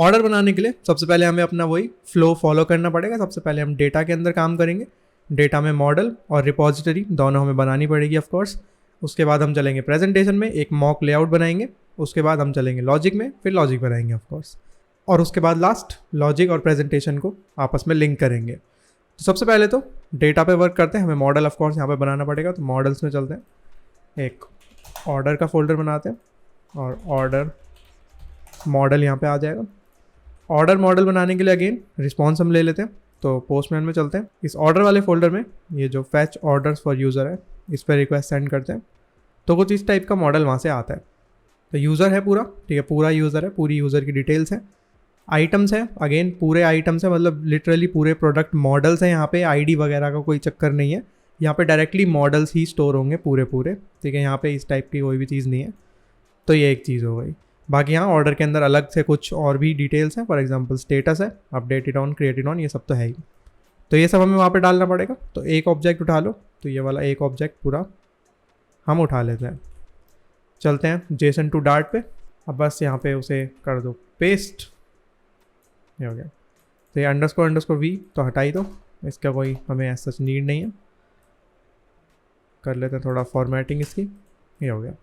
Order बनाने के लिए सबसे पहले हमें अपना वही फ्लो फॉलो करना पड़ेगा। सबसे पहले हम डेटा के अंदर काम करेंगे, डेटा में मॉडल और रिपोजिटरी दोनों हमें बनानी पड़ेगी ऑफ कोर्स। उसके बाद हम चलेंगे प्रेजेंटेशन में, एक मॉक लेआउट बनाएंगे। उसके बाद हम चलेंगे लॉजिक में, फिर लॉजिक बनाएंगे ऑफ कोर्स। और उसके बाद लास्ट लॉजिक और प्रेजेंटेशन को आपस में लिंक करेंगे। तो सबसे पहले तो डेटा पे वर्क करते हैं, हमें मॉडल ऑफ कोर्स यहाँ पे बनाना पड़ेगा। तो मॉडल्स में चलते हैं, एक ऑर्डर का फोल्डर बनाते हैं और ऑर्डर मॉडल यहाँ पे आ जाएगा। ऑर्डर मॉडल बनाने के लिए अगेन रिस्पॉन्स हम ले लेते हैं। तो पोस्टमैन में चलते हैं, इस ऑर्डर वाले फोल्डर में ये जो फैच ऑर्डर्स फॉर यूज़र है इस पर रिक्वेस्ट सेंड करते हैं। तो कुछ इस टाइप का मॉडल वहाँ से आता है। तो यूज़र है पूरा, ठीक है, पूरा यूज़र है, पूरी यूज़र की डिटेल्स हैं। आइटम्स है, अगेन पूरे आइटम्स है, मतलब लिटरली पूरे प्रोडक्ट मॉडल्स हैं। यहाँ पे आईडी वगैरह का कोई चक्कर नहीं है, यहाँ पे डायरेक्टली मॉडल्स ही स्टोर होंगे पूरे, ठीक है। यहाँ पे इस टाइप की कोई भी चीज़ नहीं है। तो ये एक चीज़ हो गई। बाकी यहाँ ऑर्डर के अंदर अलग से कुछ और भी डिटेल्स हैं, फॉर एग्जांपल स्टेटस है, अपडेटेड ऑन, क्रिएटेड ऑन, ये सब तो है ही। तो ये सब हमें वहाँ पे डालना पड़ेगा। तो एक ऑब्जेक्ट उठा लो, तो ये वाला एक ऑब्जेक्ट पूरा हम उठा लेते हैं। चलते हैं जेसन टू डार्ट पे। अब बस यहाँ पे उसे कर दो पेस्ट, ये हो गया। तो ये अंडरस्कोर वी तो हटा ही दो, इसका कोई हमें ऐसा सच नीड नहीं है। कर लेते हैं थोड़ा फॉर्मेटिंग इसकी, ये हो गया।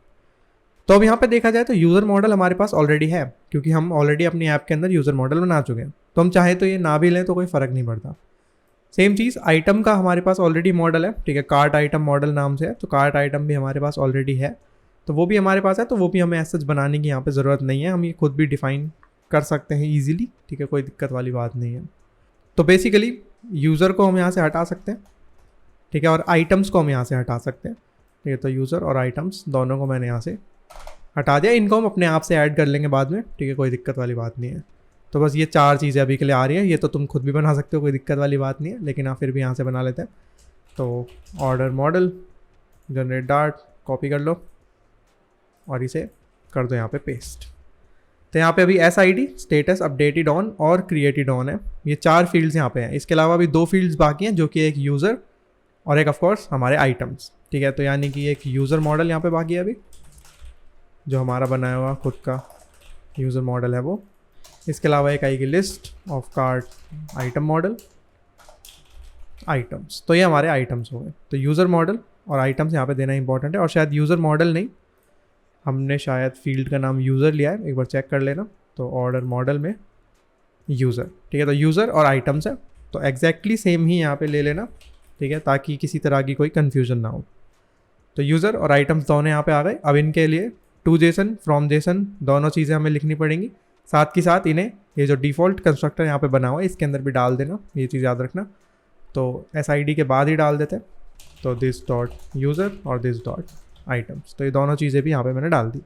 तो अब यहाँ पे देखा जाए तो यूज़र मॉडल हमारे पास ऑलरेडी है, क्योंकि हम ऑलरेडी अपनी ऐप के अंदर यूज़र मॉडल बना चुके हैं। तो हम चाहे तो ये ना भी लें तो कोई फ़र्क नहीं पड़ता। सेम चीज़ आइटम का हमारे पास ऑलरेडी मॉडल है, ठीक है, कार्ट आइटम मॉडल नाम से है। तो कार्ट आइटम भी हमारे पास ऑलरेडी है, तो वो भी हमारे पास है। तो वो भी हमें ऐसा बनाने की यहाँ पे ज़रूरत नहीं है, हम ये खुद भी डिफ़ाइन कर सकते हैं ईजिली, ठीक है, कोई दिक्कत वाली बात नहीं है। तो बेसिकली यूज़र को हम यहाँ से हटा सकते हैं, ठीक है, और आइटम्स को हम यहाँ से हटा सकते हैं, ठीक है। तो यूज़र और आइटम्स दोनों को मैंने यहाँ से हटा दिया। इनको हम अपने आप से ऐड कर लेंगे बाद में, ठीक है, कोई दिक्कत वाली बात नहीं है। तो बस ये 4 चीज़ें अभी के लिए आ रही हैं, ये तो तुम खुद भी बना सकते हो, कोई दिक्कत वाली बात नहीं है, लेकिन आप फिर भी यहाँ से बना लेते हैं। तो order model generate dart copy कर लो और इसे कर दो यहाँ पे पेस्ट। तो यहाँ पे अभी SID, स्टेटस, अपडेटेड ऑन और क्रिएटेड ऑन है, ये 4 फील्ड्स यहाँ पे हैं। इसके अलावा भी 2 फील्ड्स बाकी हैं, जो कि एक यूज़र और एक ऑफकोर्स हमारे आइटम्स, ठीक है। तो यानी कि एक यूज़र मॉडल यहाँ पे बाकी है अभी, जो हमारा बनाया हुआ खुद का यूज़र मॉडल है वो। इसके अलावा एक आएगी list of cart item model items. तो ये हमारे आइटम्स हो गए। तो यूज़र मॉडल और आइटम्स यहाँ पे देना इंपॉर्टेंट है। और शायद यूज़र मॉडल नहीं, हमने शायद फील्ड का नाम यूज़र लिया है, एक बार चेक कर लेना। तो ऑर्डर मॉडल में यूज़र, ठीक है, तो यूज़र और आइटम्स है, तो एग्जैक्टली सेम ही यहाँ पे ले लेना, ठीक है, ताकि किसी तरह की कोई कन्फ्यूजन ना हो। तो यूज़र और आइटम्स दोनों यहाँ पे आ गए। अब इनके लिए टू जेसन, फ्रॉम जेसन दोनों चीज़ें हमें लिखनी पड़ेंगी। साथ ही साथ इन्हें ये जो डिफ़ॉल्ट कंस्ट्रक्टर यहाँ पे बना हुआ है इसके अंदर भी डाल देना, ये चीज़ याद रखना। तो SID के बाद ही डाल देते हैं। तो दिस डॉट यूज़र और दिस डॉट आइटम्स, तो ये दोनों चीज़ें भी यहाँ पे मैंने डाल दी।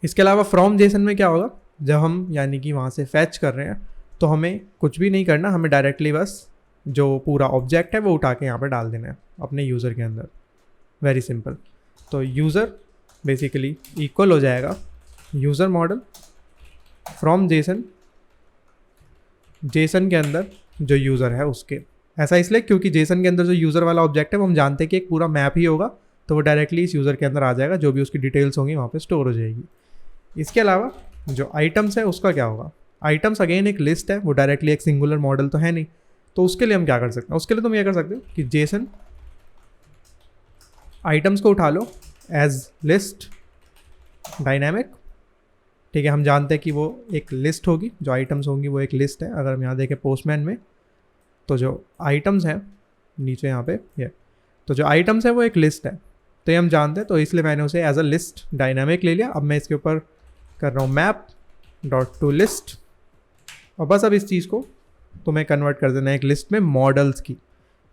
इसके अलावा फ्रॉम जेसन में क्या होगा, जब हम यानी कि वहाँ से फैच कर रहे हैं तो हमें कुछ भी नहीं करना, हमें डायरेक्टली बस जो पूरा ऑब्जेक्ट है वो उठा के यहाँ पे डाल देना है अपने यूज़र के अंदर। Very simple. तो यूज़र बेसिकली इक्वल हो जाएगा user model from Jason, Jason के अंदर जो यूज़र है उसके। ऐसा इसलिए क्योंकि जेसन के अंदर जो यूज़र वाला ऑब्जेक्ट है वो हम जानते हैं कि एक पूरा मैप ही होगा, तो वो डायरेक्टली इस यूज़र के अंदर आ जाएगा, जो भी उसकी डिटेल्स होंगी वहाँ पे स्टोर हो जाएगी। इसके अलावा जो आइटम्स है उसका क्या होगा, आइटम्स अगेन एक लिस्ट है, वो डायरेक्टली एक सिंगुलर मॉडल तो है नहीं। तो उसके लिए हम क्या कर सकते हैं, उसके लिए तुम ये कर सकते हो कि जेसन आइटम्स को उठा लो एज लिस्ट डायनामिक, ठीक है। हम जानते हैं कि वो एक लिस्ट होगी, जो आइटम्स होंगी वो एक लिस्ट है। अगर हम यहाँ देखें पोस्टमैन में, तो जो आइटम्स हैं नीचे यहाँ पे ये, तो जो आइटम्स है वो एक लिस्ट है, तो ये हम जानते हैं। तो इसलिए मैंने उसे एज अ लिस्ट डायनामिक ले लिया। अब मैं इसके ऊपर कर रहा हूँ मैप डॉट टू लिस्ट, और बस अब इस चीज़ को तुम्हें कन्वर्ट कर देना है एक लिस्ट में मॉडल्स की।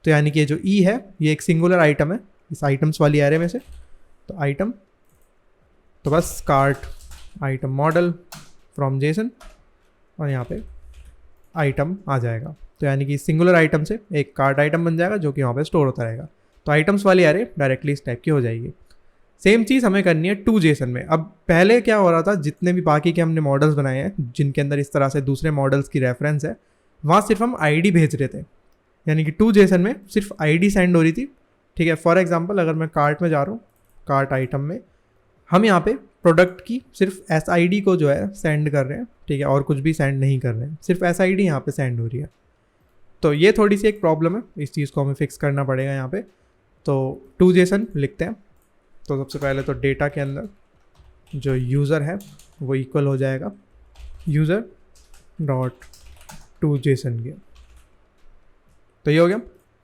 तो यानी कि ये जो ई है ये एक सिंगुलर आइटम है इस आइटम्स वाली एरे में से। तो आइटम, तो बस cart item model from Jason, और यहाँ पे आइटम आ जाएगा। तो यानी कि सिंगुलर आइटम से एक कार्ट आइटम बन जाएगा, जो कि वहाँ पे स्टोर होता रहेगा। तो आइटम्स वाली एरे डायरेक्टली इस टाइप की हो जाएगी। सेम चीज़ हमें करनी है टू जेसन में। अब पहले क्या हो रहा था, जितने भी बाकी के हमने मॉडल्स बनाए हैं जिनके अंदर इस तरह से दूसरे मॉडल्स की रेफरेंस है, वहाँ सिर्फ हम ID भेज रहे थे, यानी कि टू जेसन में सिर्फ ID सेंड हो रही थी, ठीक है। फॉर एग्जांपल अगर मैं कार्ट में जा रहा हूँ, कार्ट आइटम में हम यहाँ पे प्रोडक्ट की सिर्फ SID को जो है सेंड कर रहे हैं, ठीक है, और कुछ भी सेंड नहीं कर रहे हैं, सिर्फ SID यहाँ पे सेंड हो रही है। तो ये थोड़ी सी एक प्रॉब्लम है, इस चीज़ को हमें फिक्स करना पड़ेगा यहाँ पे। तो 2JSON लिखते हैं। तो सबसे पहले तो डेटा के अंदर जो यूज़र है वो इक्वल हो जाएगा यूज़र डॉट 2JSON के। तो ये हो गया।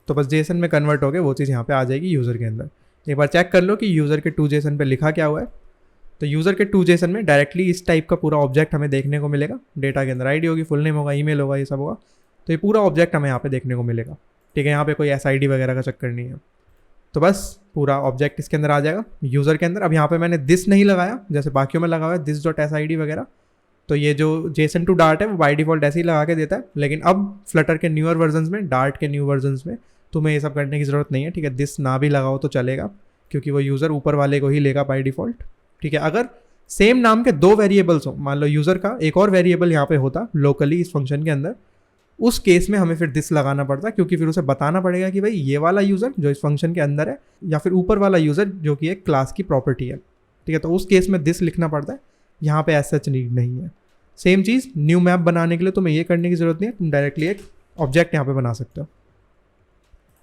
तो बस JSON में कन्वर्ट हो गए, वो चीज़ यहाँ पे आ जाएगी यूज़र के अंदर। एक बार चेक कर लो कि यूज़र के 2JSON पे लिखा क्या हुआ है। तो यूज़र के 2JSON में डायरेक्टली इस टाइप का पूरा ऑब्जेक्ट हमें देखने को मिलेगा। डेटा के अंदर ID होगी, फुल नेम होगा, ईमेल होगा, ये सब होगा। तो ये पूरा ऑब्जेक्ट हमें यहाँ पे देखने को मिलेगा, ठीक है। यहाँ पे कोई SID वगैरह का चक्कर नहीं है। तो बस पूरा ऑब्जेक्ट इसके अंदर आ जाएगा यूज़र के अंदर। अब यहाँ पे मैंने दिस नहीं लगाया जैसे बाकियों में लगा हुआ है दिस डॉट SID वगैरह। तो ये जो JSON टू डार्ट है वो बाय डिफ़ॉल्ट ऐसे ही लगा के देता है। लेकिन अब फ्लटर के न्यूअर वर्जन्स में, डार्ट के न्यू वर्जन्स में तुम्हें ये सब करने की ज़रूरत नहीं है, ठीक है। दिस ना भी लगाओ तो चलेगा, क्योंकि वो यूज़र ऊपर वाले को ही लेगा बाय डिफ़ॉल्ट, ठीक है। अगर सेम नाम के 2 वेरिएबल्स हो, मान लो यूज़र का एक और वेरिएबल यहाँ पे होता लोकली इस फंक्शन के अंदर, उस केस में हमें फिर दिस लगाना पड़ता है, क्योंकि फिर उसे बताना पड़ेगा कि भाई ये वाला यूज़र जो इस फंक्शन के अंदर है या फिर ऊपर वाला यूज़र जो कि एक क्लास की प्रॉपर्टी है, ठीक है। तो उस केस में दिस लिखना पड़ता है, यहाँ पे एज सच नीड नहीं है। सेम चीज़ न्यू मैप बनाने के लिए तुम्हें ये करने की ज़रूरत नहीं है, तुम डायरेक्टली एक ऑब्जेक्ट यहाँ पे बना सकते हो।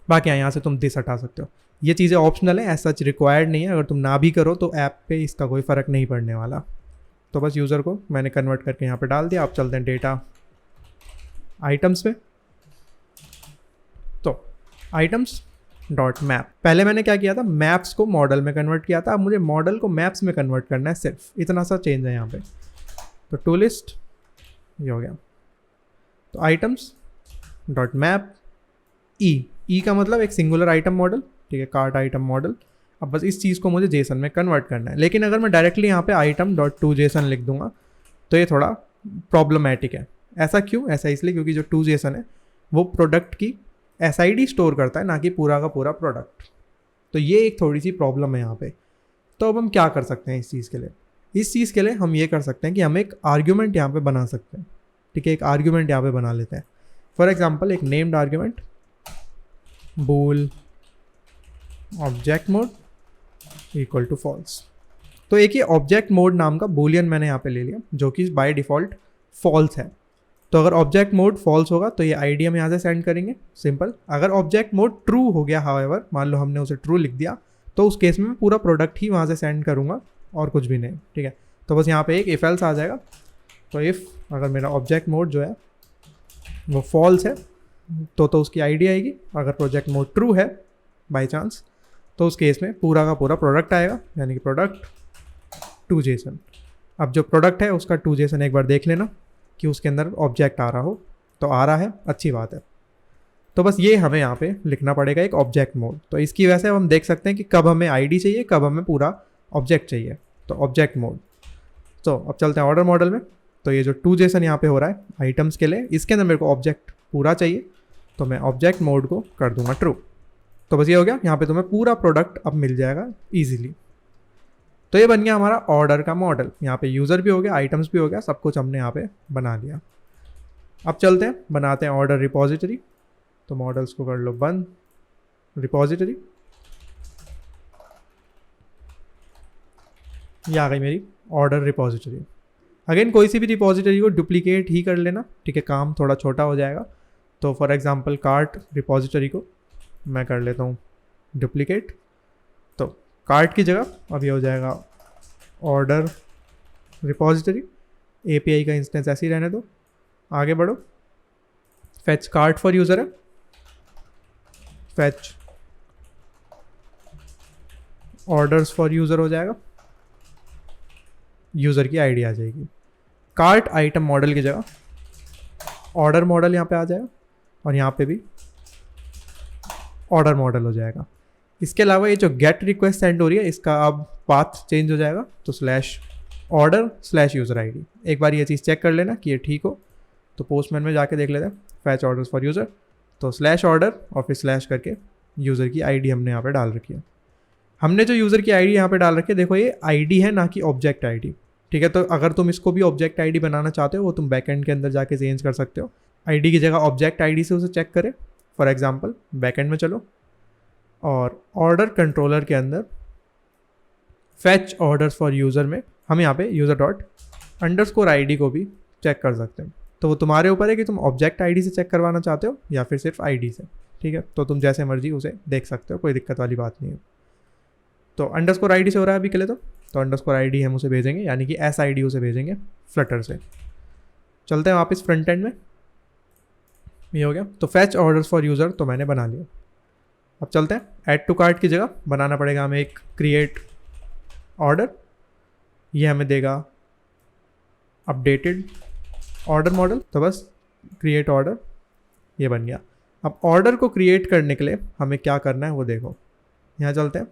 बाकी यहाँ से तुम दिस हटा सकते हो। ये चीज़ें ऑप्शनल है, एज सच रिक्वायर्ड नहीं है। अगर तुम ना भी करो तो ऐप पे इसका कोई फ़र्क नहीं पड़ने वाला। तो बस यूज़र को मैंने कन्वर्ट करके यहाँ पे डाल दिया। अब चलते हैं डेटा आइटम्स पे। तो आइटम्स डॉट मैप, पहले मैंने क्या किया था, मैप्स को मॉडल में कन्वर्ट किया था। अब मुझे मॉडल को मैप्स में कन्वर्ट करना है, सिर्फ इतना सा चेंज है यहाँ पे। तो टू लिस्ट ये हो गया। तो आइटम्स डॉट मैप ई का मतलब एक सिंगुलर आइटम मॉडल, ठीक है, कार्ट आइटम मॉडल। अब बस इस चीज़ को मुझे JSON में कन्वर्ट करना है। लेकिन अगर मैं डायरेक्टली यहाँ पे आइटम डॉट 2JSON लिख दूंगा तो ये थोड़ा प्रॉब्लमैटिक है। ऐसा क्यों? ऐसा इसलिए क्योंकि जो 2JSON है वो प्रोडक्ट की SID स्टोर करता है, ना कि पूरा का पूरा प्रोडक्ट। तो ये एक थोड़ी सी प्रॉब्लम है यहाँ पे। तो अब हम क्या कर सकते हैं इस चीज़ के लिए? इस चीज़ के लिए हम ये कर सकते हैं कि हम एक आर्ग्यूमेंट यहाँ पे बना सकते हैं, ठीक है। एक आर्ग्यूमेंट यहाँ पे बना लेते हैं। फॉर एग्जाम्पल एक named argument bool object mode equal to false. तो एक ही ऑब्जेक्ट मोड नाम का बूलियन मैंने यहाँ पे ले लिया, जो कि बाय डिफ़ॉल्ट फॉल्स है। तो अगर ऑब्जेक्ट मोड फॉल्स होगा तो ये ID हम यहाँ से सेंड करेंगे, सिंपल। अगर ऑब्जेक्ट मोड ट्रू हो गया, हाउएवर मान लो हमने उसे ट्रू लिख दिया, तो उस केस में मैं पूरा प्रोडक्ट ही वहाँ से सेंड करूँगा और कुछ भी नहीं, ठीक है। तो बस यहाँ पे एक इफ एल्स आ जाएगा। तो इफ़ अगर मेरा ऑब्जेक्ट मोड जो है वो फॉल्स है तो उसकी ID आएगी। अगर प्रोजेक्ट मोड ट्रू है बाय चांस तो उस केस में पूरा का पूरा प्रोडक्ट आएगा, यानी कि प्रोडक्ट 2JSON। अब जो प्रोडक्ट है उसका 2JSON एक बार देख लेना कि उसके अंदर ऑब्जेक्ट आ रहा हो। तो आ रहा है, अच्छी बात है। तो बस ये हमें यहाँ पे लिखना पड़ेगा एक ऑब्जेक्ट मोड। तो इसकी वजह से हम देख सकते हैं कि कब हमें ID चाहिए, कब हमें पूरा ऑब्जेक्ट चाहिए। तो ऑब्जेक्ट मोड। तो अब चलते हैं ऑर्डर मॉडल में। तो ये जो 2JSON यहाँ पे हो रहा है आइटम्स के लिए, इसके अंदर मेरे को ऑब्जेक्ट पूरा चाहिए, तो मैं ऑब्जेक्ट मोड को कर दूंगा ट्रू। तो बस ये हो गया, यहाँ पे तुम्हें पूरा प्रोडक्ट अब मिल जाएगा इजीली। तो ये बन गया हमारा ऑर्डर का मॉडल। यहाँ पे यूज़र भी हो गया, आइटम्स भी हो गया, सब कुछ हमने यहाँ पे बना लिया। अब चलते हैं बनाते हैं ऑर्डर रिपॉजिटरी। तो मॉडल्स को कर लो बंद, रिपॉजिटरी ये आ गई मेरी ऑर्डर रिपॉजिटरी। अगेन कोई सी भी रिपॉजिटरी को डुप्लीकेट ही कर लेना, ठीक है, काम थोड़ा छोटा हो जाएगा। तो फॉर एग्जांपल कार्ट रिपॉजिटरी को मैं कर लेता हूँ डुप्लीकेट। तो कार्ट की जगह अब ये हो जाएगा ऑर्डर रिपॉजिटरी। API का इंस्टेंस ऐसे ही रहने दो, आगे बढ़ो। फेच कार्ट फॉर यूज़र है, फेच ऑर्डर्स फॉर यूज़र हो जाएगा, यूज़र की ID आ जाएगी। कार्ट आइटम मॉडल की जगह ऑर्डर मॉडल यहाँ पे आ जाएगा, और यहाँ पे भी ऑर्डर मॉडल हो जाएगा। इसके अलावा ये जो गेट रिक्वेस्ट सेंड हो रही है इसका अब पाथ चेंज हो जाएगा। तो /order/user ID। एक बार ये चीज़ चेक कर लेना कि ये ठीक हो। तो पोस्टमैन में जाके देख लेते हैं फैच ऑर्डर्स फॉर यूज़र। तो /order और फिर स्लैश करके यूज़र की ID हमने यहाँ पे डाल रखी है। हमने जो यूज़र की ID यहाँ पे डाल रखी है, देखो ये ID है ना कि ऑब्जेक्ट ID, ठीक है। तो अगर तुम इसको भी ऑब्जेक्ट ID बनाना चाहते हो वो तुम बैकएंड के अंदर जाके चेंज कर सकते हो। ID की जगह ऑब्जेक्ट ID से उसे चेक करें। फॉर एग्जांपल बैकएंड में चलो और ऑर्डर कंट्रोलर के अंदर फेच ऑर्डर्स फॉर यूज़र में हम यहाँ पे यूज़र डॉट अंडरस्कोर ID को भी चेक कर सकते हैं। तो वो तुम्हारे ऊपर है कि तुम ऑब्जेक्ट ID से चेक करवाना चाहते हो या फिर सिर्फ ID से, ठीक है। तो तुम जैसे मर्जी उसे देख सकते हो, कोई दिक्कत वाली बात नहीं है। तो अंडरस्कोर ID से हो रहा है अभी के लिए। तो अंडरस्कोर ID हम उसे भेजेंगे, यानी कि SID उसे भेजेंगे फ्लटर से। चलते हैं वापस फ्रंट एंड में। ये हो गया। तो फैच ऑर्डर्स फॉर यूज़र तो मैंने बना लिया। अब चलते हैं ऐड टू कार्ट की जगह बनाना पड़ेगा हमें एक क्रिएट ऑर्डर। ये हमें देगा अपडेटेड ऑर्डर मॉडल। तो बस क्रिएट ऑर्डर ये बन गया। अब ऑर्डर को क्रिएट करने के लिए हमें क्या करना है वो देखो। यहाँ चलते हैं,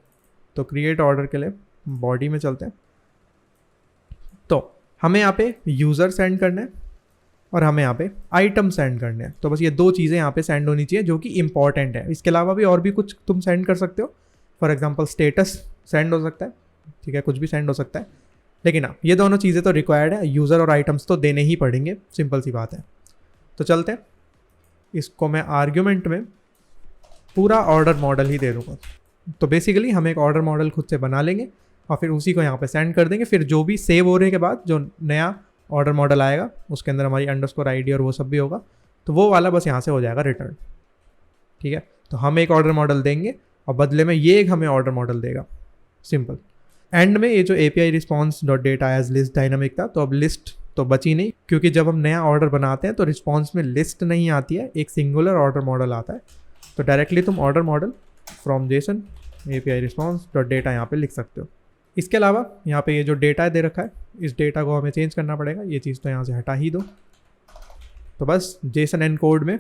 तो क्रिएट ऑर्डर के लिए बॉडी में चलते हैं। तो हमें यहाँ पे यूज़र सेंड करना है और हमें यहाँ पे आइटम सेंड करने हैं। तो बस ये दो चीज़ें यहाँ पे सेंड होनी चाहिए जो कि इंपॉर्टेंट है। इसके अलावा भी और भी कुछ तुम सेंड कर सकते हो। फॉर एग्जांपल स्टेटस सेंड हो सकता है, ठीक है, कुछ भी सेंड हो सकता है। लेकिन हाँ, ये दोनों चीज़ें तो रिक्वायर्ड है, यूज़र और आइटम्स तो देने ही पड़ेंगे, सिंपल सी बात है। तो चलते हैं, इसको मैं आर्ग्यूमेंट में पूरा ऑर्डर मॉडल ही दे दूँगा। तो बेसिकली हम एक ऑर्डर मॉडल खुद से बना लेंगे और फिर उसी को यहाँ पे सेंड कर देंगे। फिर जो भी सेव होने के बाद जो नया ऑर्डर मॉडल आएगा उसके अंदर हमारी अंडरस्कोर ID और वो सब भी होगा, तो वो वाला बस यहाँ से हो जाएगा रिटर्न, ठीक है। तो हम एक ऑर्डर मॉडल देंगे और बदले में ये एक हमें ऑर्डर मॉडल देगा, सिंपल। एंड में ये जो API response dot data as list dynamic था, तो अब लिस्ट तो बची नहीं, क्योंकि जब हम नया ऑर्डर बनाते हैं तो रिस्पॉन्स में लिस्ट नहीं आती है, एक सिंगुलर ऑर्डर मॉडल आता है। तो डायरेक्टली तुम order model from Jason API response dot data यहाँ पे लिख सकते हो। इसके अलावा यहाँ पे ये जो डेटा दे रखा है, इस डेटा को हमें चेंज करना पड़ेगा। ये चीज़ तो यहाँ से हटा ही दो। तो बस जेसन एनकोड में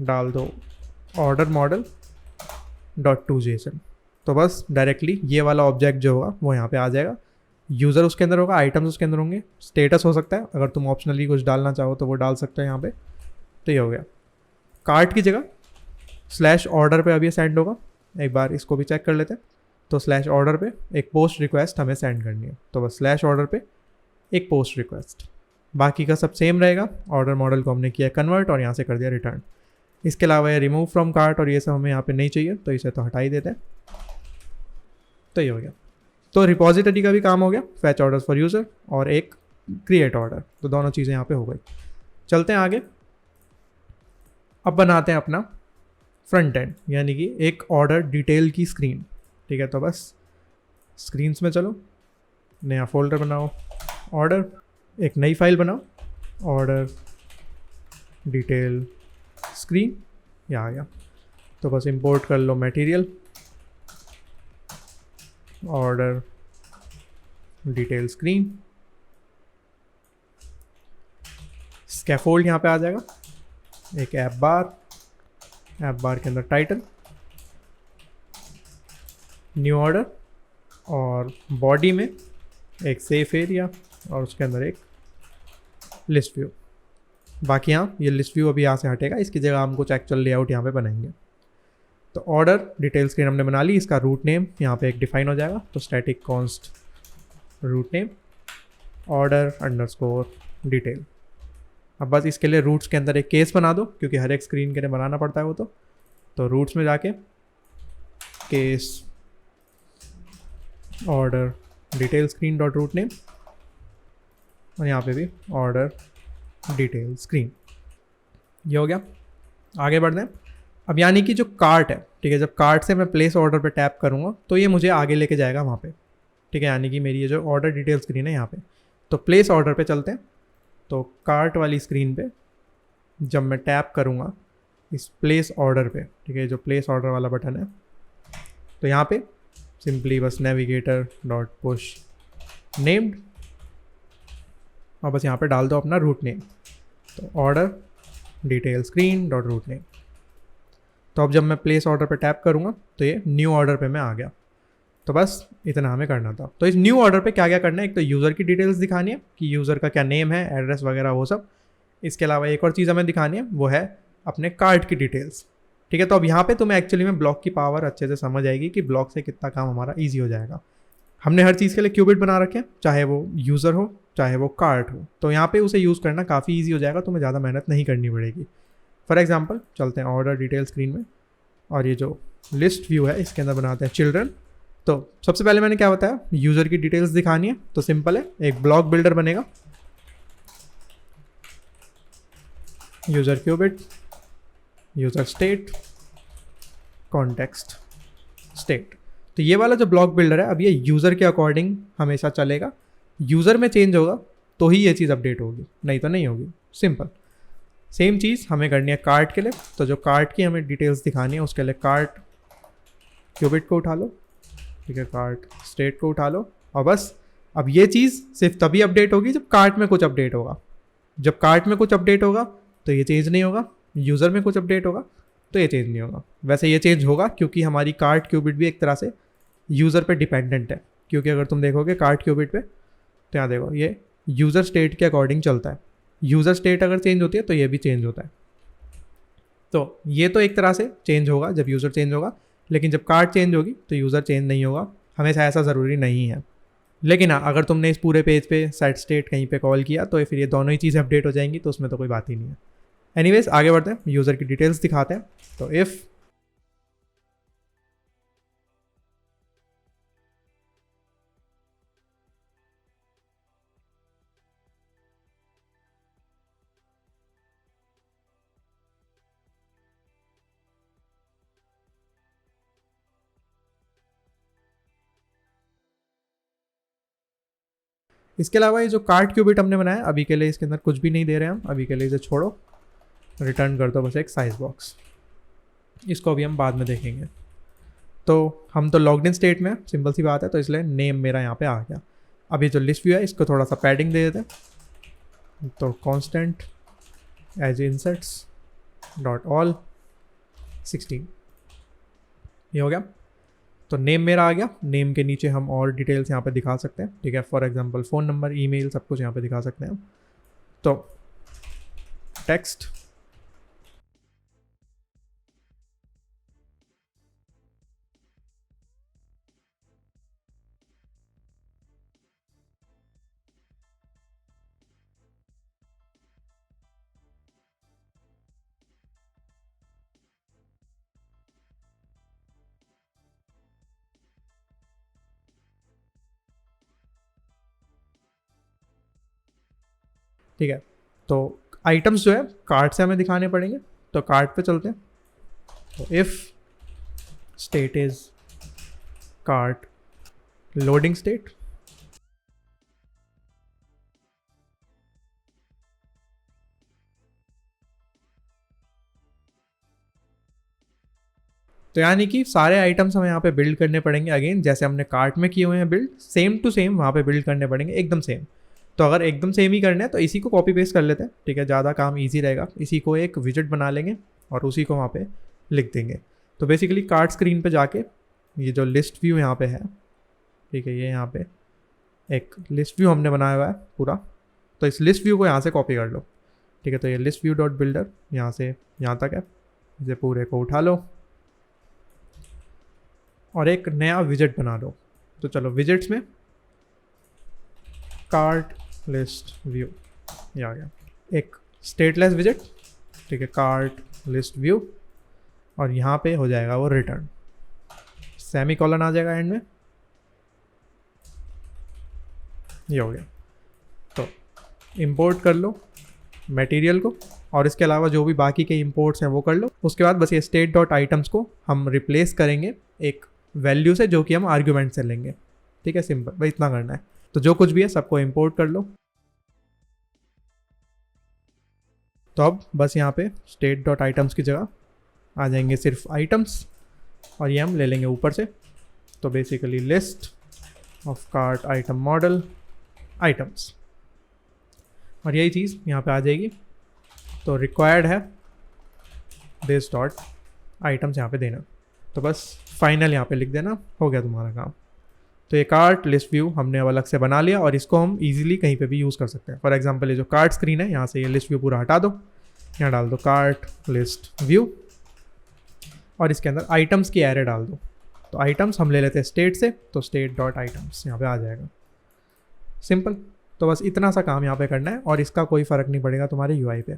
डाल दो order model dot to Jason. तो बस डायरेक्टली ये वाला ऑब्जेक्ट जो होगा वो यहाँ पे आ जाएगा। यूज़र उसके अंदर होगा, आइटम्स उसके अंदर होंगे, स्टेटस हो सकता है, अगर तुम ऑप्शनली कुछ डालना चाहो तो वो डाल सकते हो यहाँ पे। तो ये हो गया। कार्ट की जगह स्लैश ऑर्डर पे अब ये सेंड होगा। एक बार इसको भी चेक कर लेते हैं। तो स्लैश ऑर्डर पे एक पोस्ट रिक्वेस्ट हमें सेंड करनी है। तो बस स्लैश ऑर्डर पे एक पोस्ट रिक्वेस्ट, बाकी का सब सेम रहेगा। ऑर्डर मॉडल को हमने किया कन्वर्ट और यहाँ से कर दिया रिटर्न। इसके अलावा ये रिमूव फ्रॉम कार्ट और ये सब हमें यहाँ पे नहीं चाहिए, तो इसे तो हटा ही देते हैं। तो ये हो गया। तो रिपॉजिटरी का भी काम हो गया, फैच ऑर्डर्स फॉर यूज़र और एक क्रिएट ऑर्डर। तो दोनों चीज़ें यहाँ पे हो गई। चलते हैं आगे। अब बनाते हैं अपना फ्रंट एंड, यानी कि एक ऑर्डर डिटेल की स्क्रीन, ठीक है। तो बस स्क्रीन्स में चलो, नया फोल्डर बनाओ, ऑर्डर, एक नई फाइल बनाओ, ऑर्डर डिटेल स्क्रीन, ये आ गया। तो बस इंपोर्ट कर लो material, order detail screen, scaffold यहाँ पे आ जाएगा, एक ऐप बार के अंदर टाइटल, न्यू ऑर्डर और बॉडी में एक सेफ एरिया और उसके अंदर एक लिस्ट व्यू। बाकी यहाँ ये लिस्ट व्यू अभी यहाँ से हटेगा, इसकी जगह हम कुछ एक्चुअल लेआउट यहाँ पे बनाएंगे। तो ऑर्डर डिटेल स्क्रीन हमने बना ली, इसका रूट नेम यहाँ पे एक डिफाइन हो जाएगा। तो static const route name order underscore detail. अब बस इसके लिए रूट्स के अंदर एक केस बना दो, क्योंकि हर एक स्क्रीन के लिए बनाना पड़ता है वो। तो रूट्स में जाके case order detail screen dot route name और यहाँ पे भी ऑर्डर डिटेल स्क्रीन। ये हो गया। आगे बढ़ते हैं। अब यानी कि जो कार्ट है, ठीक है, जब कार्ट से मैं प्लेस ऑर्डर पे टैप करूँगा तो ये मुझे आगे लेके जाएगा वहाँ पे, ठीक है। यानी कि मेरी ये जो ऑर्डर डिटेल स्क्रीन है यहाँ पे, तो प्लेस ऑर्डर पे चलते हैं। तो कार्ट वाली स्क्रीन पे जब मैं टैप करूँगा इस प्लेस ऑर्डर पे, ठीक है, जो प्लेस ऑर्डर वाला बटन है, तो यहाँ पे सिंपली बस नेविगेटर डॉट पुश नेम्ड और बस यहाँ पे डाल दो अपना रूट नेम। तो order detail screen dot route name. तो अब जब मैं प्लेस ऑर्डर पे टैप करूँगा तो ये न्यू ऑर्डर पे मैं आ गया। तो बस इतना हमें करना था। तो इस न्यू ऑर्डर पे क्या क्या करना है, एक तो यूज़र की डिटेल्स दिखानी है कि यूज़र का क्या नेम है, एड्रेस वगैरह वो सब। इसके अलावा एक और चीज़ हमें दिखानी है, वो है अपने कार्ट की डिटेल्स, ठीक है। तो अब यहाँ पे तुम्हें एक्चुअली में ब्लॉक की पावर अच्छे से समझ आएगी कि ब्लॉक से कितना काम हमारा ईजी हो जाएगा। हमने हर चीज़ के लिए क्यूबिट बना रखे हैं, चाहे वो यूज़र हो चाहे वो कार्ट हो। तो यहाँ पे उसे यूज़ करना काफ़ी ईजी हो जाएगा, तुम्हें ज़्यादा मेहनत नहीं करनी पड़ेगी। फॉर एग्जाम्पल चलते हैं ऑर्डर डिटेल स्क्रीन में और ये जो लिस्ट व्यू है इसके अंदर बनाते हैं चिल्ड्रन तो सबसे पहले मैंने क्या बताया, यूज़र की डिटेल्स दिखानी है, तो सिंपल है, एक ब्लॉक बिल्डर बनेगा, user cubit, user state, context state. तो ये वाला जो ब्लॉक बिल्डर है अब ये यूज़र के अकॉर्डिंग हमेशा चलेगा, यूज़र में चेंज होगा तो ही ये चीज़ अपडेट होगी, नहीं तो नहीं होगी। सिंपल। सेम चीज़ हमें करनी है कार्ट के लिए, तो जो कार्ट की हमें डिटेल्स दिखानी है उसके लिए कार्ट क्यूबिट को उठा लो, ठीक है, कार्ट स्टेट को उठा लो, और बस अब ये चीज़ सिर्फ तभी अपडेट होगी जब कार्ट में कुछ अपडेट होगा। जब कार्ट में कुछ अपडेट होगा तो ये चेंज नहीं होगा, यूज़र में कुछ अपडेट होगा तो ये चेंज नहीं होगा। वैसे ये चेंज होगा क्योंकि हमारी कार्ट क्यूबिट भी एक तरह से यूज़र पे डिपेंडेंट है, क्योंकि अगर तुम देखोगे कार्ट क्यूबिट पे तो यहाँ देखो ये यूज़र स्टेट के अकॉर्डिंग चलता है, यूज़र स्टेट अगर चेंज होती है तो ये भी चेंज होता है। तो ये तो एक तरह से चेंज होगा जब यूज़र चेंज होगा, लेकिन जब कार्ट चेंज होगी तो यूज़र चेंज नहीं होगा, हमेशा ऐसा ज़रूरी नहीं है। लेकिन हाँ, अगर तुमने इस पूरे पेज पे सेट स्टेट कहीं पे कॉल किया तो फिर ये दोनों ही चीज़ें अपडेट हो जाएंगी, तो उसमें तो कोई बात ही नहीं है। एनीवेज आगे बढ़ते हैं, यूज़र की डिटेल्स दिखाते हैं। तो इफ़ इसके अलावा ये जो कार्ट क्यूबिट हमने बनाया अभी के लिए इसके अंदर कुछ भी नहीं दे रहे हैं हम, अभी के लिए इसे छोड़ो, रिटर्न कर दो बस एक साइज बॉक्स, इसको अभी हम बाद में देखेंगे। तो हम तो लॉग्ड इन स्टेट में, सिंपल सी बात है, तो इसलिए नेम मेरा यहाँ पे आ गया। अभी जो लिस्ट व्यू है इसको थोड़ा सा पैडिंग दे देते हैं, तो constant edge insets dot all 16, ये हो गया। तो नेम मेरा आ गया, नेम के नीचे हम और डिटेल्स यहाँ पे दिखा सकते हैं, ठीक है, for example phone number, email, सब कुछ यहाँ पे दिखा सकते हैं हम। तो टेक्स्ट, ठीक है। तो आइटम्स जो है कार्ट से हमें दिखाने पड़ेंगे, तो कार्ट पे चलते हैं। तो if state is cart loading state, तो यानी कि सारे आइटम्स हमें यहाँ पे बिल्ड करने पड़ेंगे अगेन, जैसे हमने कार्ट में किए हुए हैं बिल्ड, सेम टू सेम वहाँ पे बिल्ड करने पड़ेंगे, एकदम सेम। तो अगर एकदम सेम ही करना है तो इसी को कॉपी पेस्ट कर लेते हैं, ठीक है, ज़्यादा काम ईजी रहेगा। इसी को एक विजिट बना लेंगे और उसी को वहाँ पे लिख देंगे। तो बेसिकली कार्ट स्क्रीन पे जाके ये जो लिस्ट व्यू यहाँ पे है, ठीक है, ये यहाँ पे एक लिस्ट व्यू हमने बनाया हुआ है पूरा, तो इस लिस्ट व्यू को यहाँ से कॉपी कर लो, ठीक है। तो ये लिस्ट व्यू डॉट बिल्डर यहाँ से यहाँ तक है, इसे पूरे को उठा लो और एक नया विजिट बना लो। तो चलो विजिट्स में कार्ट लिस्ट व्यू, ये आ गया एक स्टेटलेस विजिट, ठीक है, कार्ट लिस्ट व्यू, और यहाँ पे हो जाएगा वो रिटर्न, सेमी कॉलन आ जाएगा एंड में, ये हो गया। तो इंपोर्ट कर लो मटेरियल को, और इसके अलावा जो भी बाकी के इंपोर्ट्स हैं वो कर लो। उसके बाद बस ये स्टेट डॉट आइटम्स को हम रिप्लेस करेंगे एक वैल्यू से जो कि हम आर्ग्यूमेंट से लेंगे, ठीक है, सिंपल, भाई इतना करना है। तो जो कुछ भी है सबको इंपोर्ट कर लो। तो अब बस यहाँ पे स्टेट डॉट आइटम्स की जगह आ जाएंगे सिर्फ आइटम्स, और ये हम ले लेंगे ऊपर से। तो basically list of cart item model items, और यही चीज़ यहाँ पे आ जाएगी। तो रिक्वायर्ड है दिस डॉट आइटम्स यहाँ पे देना, तो बस फाइनल यहाँ पे लिख देना, हो गया तुम्हारा काम। तो ये कार्ट लिस्ट व्यू हमने अब अलग से बना लिया, और इसको हम इजीली कहीं पे भी यूज़ कर सकते हैं। फॉर एग्जांपल ये जो कार्ट स्क्रीन है, यहाँ से ये लिस्ट व्यू पूरा हटा दो, यहाँ डाल दो कार्ट लिस्ट व्यू, और इसके अंदर आइटम्स की एरे डाल दो। तो आइटम्स हम ले लेते हैं स्टेट से, तो स्टेट डॉट आइटम्स यहाँ पे आ जाएगा, सिंपल। तो बस इतना सा काम यहाँ पे करना है, और इसका कोई फ़र्क नहीं पड़ेगा तुम्हारे यूआई पे।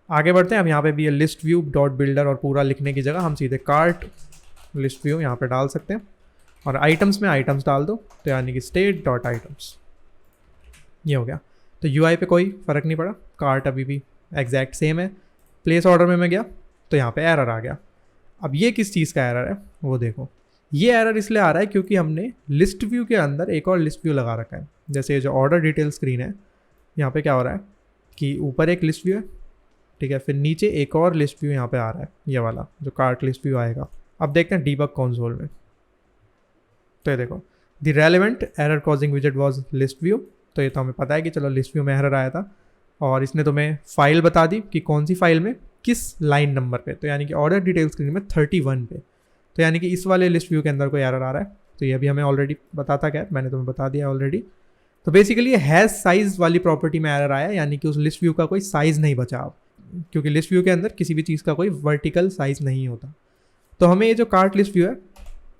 आगे बढ़ते हैं, हम यहाँ पे भी ये लिस्ट व्यू डॉट बिल्डर और पूरा लिखने की जगह हम सीधे कार्ट लिस्ट व्यू यहाँ पे डाल सकते हैं। और आइटम्स में आइटम्स डाल दो, तो यानी कि स्टेट डॉट आइटम्स, ये हो गया। तो यूआई पे कोई फ़र्क नहीं पड़ा, कार्ट अभी भी एग्जैक्ट सेम है। प्लेस ऑर्डर में मैं गया तो यहाँ पे एरर आ गया। अब ये किस चीज़ का एरर है वो देखो, ये एरर इसलिए आ रहा है क्योंकि हमने लिस्ट व्यू के अंदर एक और लिस्ट व्यू लगा रखा है। जैसे ये जो ऑर्डर डिटेल स्क्रीन है, यहाँ पे क्या हो रहा है कि ऊपर एक लिस्ट व्यू है, ठीक है, फिर नीचे एक और लिस्ट व्यू यहाँ पे आ रहा है, ये वाला जो कार्ट लिस्ट व्यू आएगा। अब देखते हैं डीबग कंसोल में, तो ये देखो द रेलेवेंट एरर कॉजिंग विजेट वाज लिस्ट व्यू। तो ये तो हमें पता है कि चलो लिस्ट व्यू में एरर आया था, और इसने तुम्हें फाइल बता दी कि कौन सी फाइल में किस लाइन नंबर पे, तो यानी कि ऑर्डर डिटेल स्क्रीन में 31 पे, तो यानी कि इस वाले लिस्ट व्यू के अंदर कोई एरर आ रहा है। तो ये अभी हमें ऑलरेडी बताता क्या है, मैंने तुम्हें बता दिया ऑलरेडी। तो बेसिकली ये हैज़ साइज़ वाली प्रॉपर्टी में एरर आया, यानी कि उस लिस्ट व्यू का कोई साइज़ नहीं बचा अब, क्योंकि लिस्ट व्यू के अंदर किसी भी चीज़ का कोई वर्टिकल साइज़ नहीं होता। तो हमें ये जो कार्ट लिस्ट व्यू है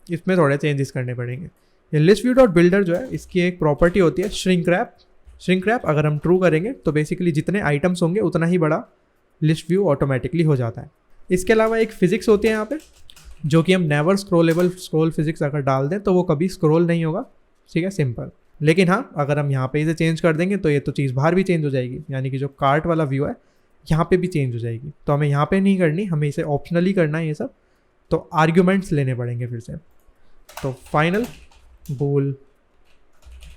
इसमें थोड़े चेंजेस करने पड़ेंगे। ये लिस्ट व्यू डॉट बिल्डर जो है, इसकी एक प्रॉपर्टी होती है श्रिंक रैप। श्रिंक रैप अगर हम ट्रू करेंगे तो बेसिकली जितने आइटम्स होंगे उतना ही बड़ा लिस्ट व्यू ऑटोमेटिकली हो जाता है। इसके अलावा एक फिजिक्स होती है यहाँ पे, जो कि हम नेवर स्क्रोलेबल स्क्रोल फिजिक्स अगर डाल दें तो वो कभी स्क्रोल नहीं होगा, ठीक है, सिंपल। लेकिन हाँ, अगर हम यहाँ पे इसे चेंज कर देंगे तो ये तो चीज़ बाहर भी चेंज हो जाएगी, यानी कि जो कार्ट वाला व्यू है यहाँ पे भी चेंज हो जाएगी। तो हमें यहाँ पे नहीं करनी, हमें इसे ऑप्शनली करना है ये सब, तो आर्ग्यूमेंट्स लेने पड़ेंगे फिर से। तो final bool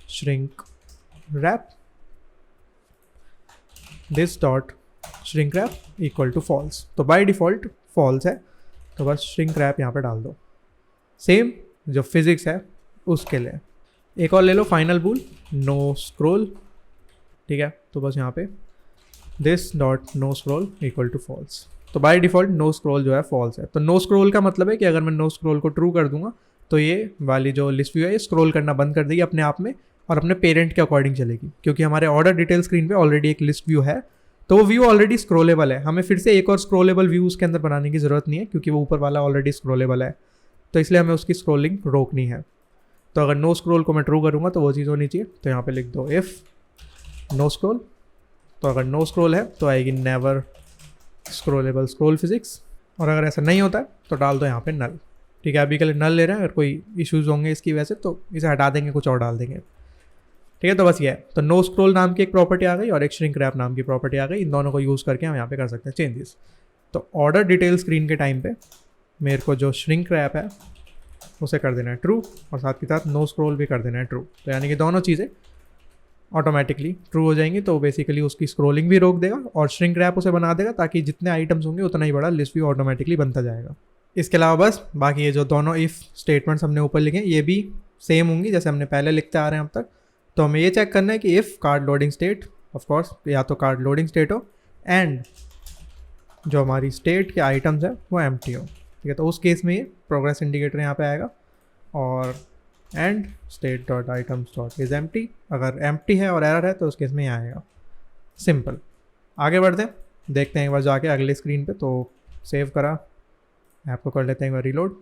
shrink wrap this dot shrink wrap equal to false, तो बाय डिफ़ॉल्ट फॉल्स है, तो बस श्रिंक रैप यहाँ पे डाल दो। सेम जो फिजिक्स है उसके लिए एक और ले लो, फाइनल बूल नो स्क्रोल, ठीक है, तो बस यहाँ पे this dot no scroll equal to false. तो बाय डिफ़ॉल्ट नो स्क्रोल जो है फॉल्स है। तो नो स्क्रोल का मतलब है कि अगर मैं नो स्क्रोल को ट्रू कर दूंगा तो ये वाली जो लिस्ट व्यू है ये स्क्रॉल करना बंद कर देगी अपने आप में, और अपने पेरेंट के अकॉर्डिंग चलेगी, क्योंकि हमारे ऑर्डर डिटेल स्क्रीन पे ऑलरेडी एक लिस्ट व्यू है, तो वो व्यू ऑलरेडी स्क्रोलेबल है। हमें फिर से एक और स्क्रोलेबल व्यू उसके अंदर बनाने की ज़रूरत नहीं है, क्योंकि वो ऊपर वाला ऑलरेडी स्क्रोलेबल है, तो इसलिए हमें उसकी स्क्रोलिंग रोकनी है। तो अगर नो स्क्रोल को मैं ट्रू करूँगा तो वो चीज़ होनी चाहिए, तो यहाँ पे लिख दो इफ़ नो स्क्रोल। तो अगर नो स्क्रोल है तो आएगी नेवर स्क्रोलेबल स्क्रोल फिजिक्स, और अगर ऐसा नहीं होता है तो डाल दो यहाँ पे नल, ठीक है। अभी के लिए नल ले रहे हैं, अगर कोई इश्यूज़ होंगे इसकी वजह से तो इसे हटा देंगे, कुछ और डाल देंगे, ठीक है। तो बस ये है, तो नो स्क्रोल नाम की एक प्रॉपर्टी आ गई और एक श्रिंक रैप नाम की प्रॉपर्टी आ गई, इन दोनों को यूज़ करके हम यहाँ पे कर सकते हैं चेंजेस। तो ऑर्डर डिटेल स्क्रीन के टाइम पे मेरे को जो श्रिंक रैप है उसे कर देना है ट्रू, और साथ के साथ नो स्क्रोल भी कर देना है ट्रू, तो यानी कि दोनों चीज़ें ऑटोमेटिकली ट्रू हो जाएंगी। तो बेसिकली उसकी स्क्रोलिंग भी रोक देगा और श्रिंक रैप उसे बना देगा, ताकि जितने आइटम्स होंगे उतना ही बड़ा लिस्ट व्यू ऑटोमेटिकली बनता जाएगा। इसके अलावा बस बाकी ये जो दोनों इफ़ स्टेटमेंट्स हमने ऊपर लिखे ये भी सेम होंगी जैसे हमने पहले लिखते आ रहे हैं अब तक। तो हमें ये चेक करना है कि if card loading state, of course या तो कार्ड लोडिंग स्टेट हो, एंड जो हमारी स्टेट के आइटम्स है वो एम्प्टी हो, ठीक है। तो उस केस में ये प्रोग्रेस इंडिकेटर यहाँ पे आएगा, और and state dot items dot is empty, अगर एम्प्टी है और एरर है तो उस केस में यहाँ आएगा। सिंपल। आगे बढ़ते हैं, देखते हैं एक बार जाके अगले स्क्रीन पे। तो सेव करा, ऐप को कर लेते हैं एक बार रीलोड।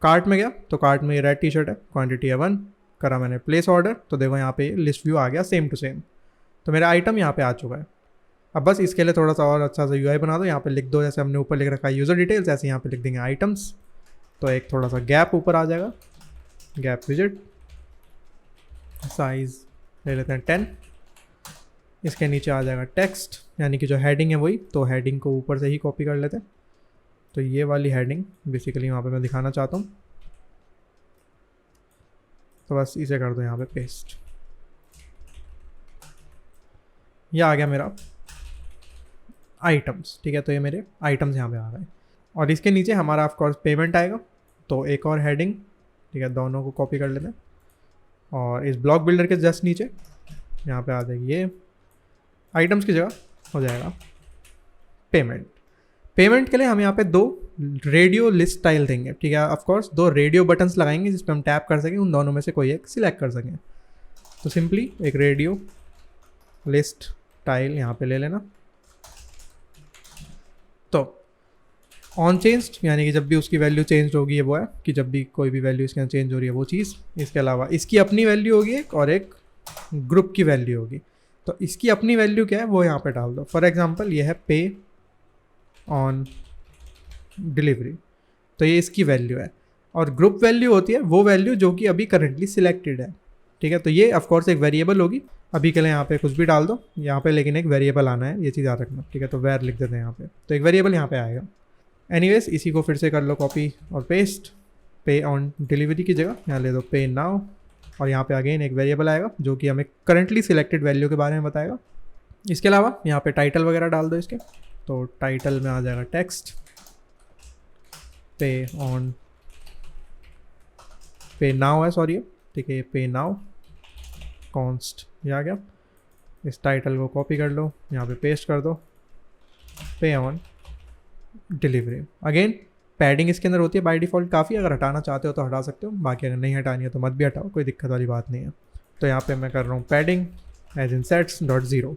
कार्ट में गया तो कार्ट में ये रेड टी शर्ट है, क्वांटिटी है 1, करा मैंने प्लेस ऑर्डर, तो देखो यहाँ पे लिस्ट व्यू आ गया सेम टू सेम, तो मेरा आइटम यहाँ पे आ चुका है। अब बस इसके लिए थोड़ा सा और अच्छा सा यूआई बना दो, यहाँ पे लिख दो जैसे हमने ऊपर लिख रखा है यूज़र डिटेल्स, ऐसे यहाँ पे लिख देंगे आइटम्स, तो एक थोड़ा सा गैप ऊपर आ जाएगा, गैप विजेट, साइज़ ले लेते हैं 10, इसके नीचे आ जाएगा टेक्स्ट, यानी कि जो हेडिंग है वही, तो हेडिंग को ऊपर से ही कॉपी कर लेते हैं। तो ये वाली हेडिंग बेसिकली वहाँ पे मैं दिखाना चाहता हूँ, तो बस इसे कर दो यहाँ पे पेस्ट। यह आ गया मेरा आइटम्स, ठीक है। तो ये मेरे आइटम्स यहाँ पे आ गए, और इसके नीचे हमारा ऑफकोर्स पेमेंट आएगा, तो एक और हेडिंग, ठीक है, दोनों को कॉपी कर लेते हैं, और इस ब्लॉक बिल्डर के जस्ट नीचे यहाँ पे आ जाएगी ये आइटम्स की जगह हो जाएगा पेमेंट। पेमेंट के लिए हम यहाँ पे 2 रेडियो लिस्ट स्टाइल देंगे, ठीक है। ऑफकोर्स 2 रेडियो बटन्स लगाएंगे जिस पर हम टैप कर सकें, उन दोनों में से कोई एक सिलेक्ट कर सकें। तो सिंपली एक रेडियो लिस्ट स्टाइल यहाँ पे ले लेना। तो ऑन चेंज्ड, यानी कि जब भी उसकी वैल्यू चेंज होगी, ये वो है कि जब भी कोई भी वैल्यू इसके अंदर चेंज हो रही है वो चीज़। इसके अलावा इसकी अपनी वैल्यू होगी एक, और एक ग्रुप की वैल्यू होगी। तो इसकी अपनी वैल्यू क्या है वो यहाँ पे डाल दो। फॉर एग्जांपल ये है पे ऑन डिलीवरी, तो ये इसकी वैल्यू है। और ग्रुप वैल्यू होती है वो वैल्यू जो कि अभी करेंटली सिलेक्टेड है, ठीक है। तो ये ऑफकोर्स एक वेरिएबल होगी, अभी के लिए यहाँ पे कुछ भी डाल दो यहाँ पे, लेकिन एक वेरिएबल आना है, ये चीज़ याद रखना, ठीक है। तो वेर लिख देते हैं यहाँ पे, तो एक वेरिएबल यहाँ पे आएगा। एनीवेज इसी को फिर से कर लो कॉपी और पेस्ट, पे ऑन डिलीवरी की जगह यहाँ ले दो पे नाउ, और यहाँ पे अगेन एक वेरिएबल आएगा जो कि हमें करंटली सिलेक्टेड वैल्यू के बारे में बताएगा। इसके अलावा यहाँ पे टाइटल वगैरह डाल दो इसके, तो टाइटल में आ जाएगा टेक्स्ट पे ऑन, पे नाउ है सॉरी, ठीक है, पे नाउ कॉन्स्ट, ये आ गया। इस टाइटल को कॉपी कर लो, यहाँ पे पेस्ट कर दो, पे ऑन डिलीवरी। अगेन पैडिंग इसके अंदर होती है बाय डिफ़ॉल्ट काफ़ी, अगर हटाना चाहते हो तो हटा सकते हो, बाकी अगर नहीं हटानी है तो मत भी हटाओ, कोई दिक्कत वाली बात नहीं है। तो यहाँ पे मैं कर रहा हूँ padding edge insets dot zero,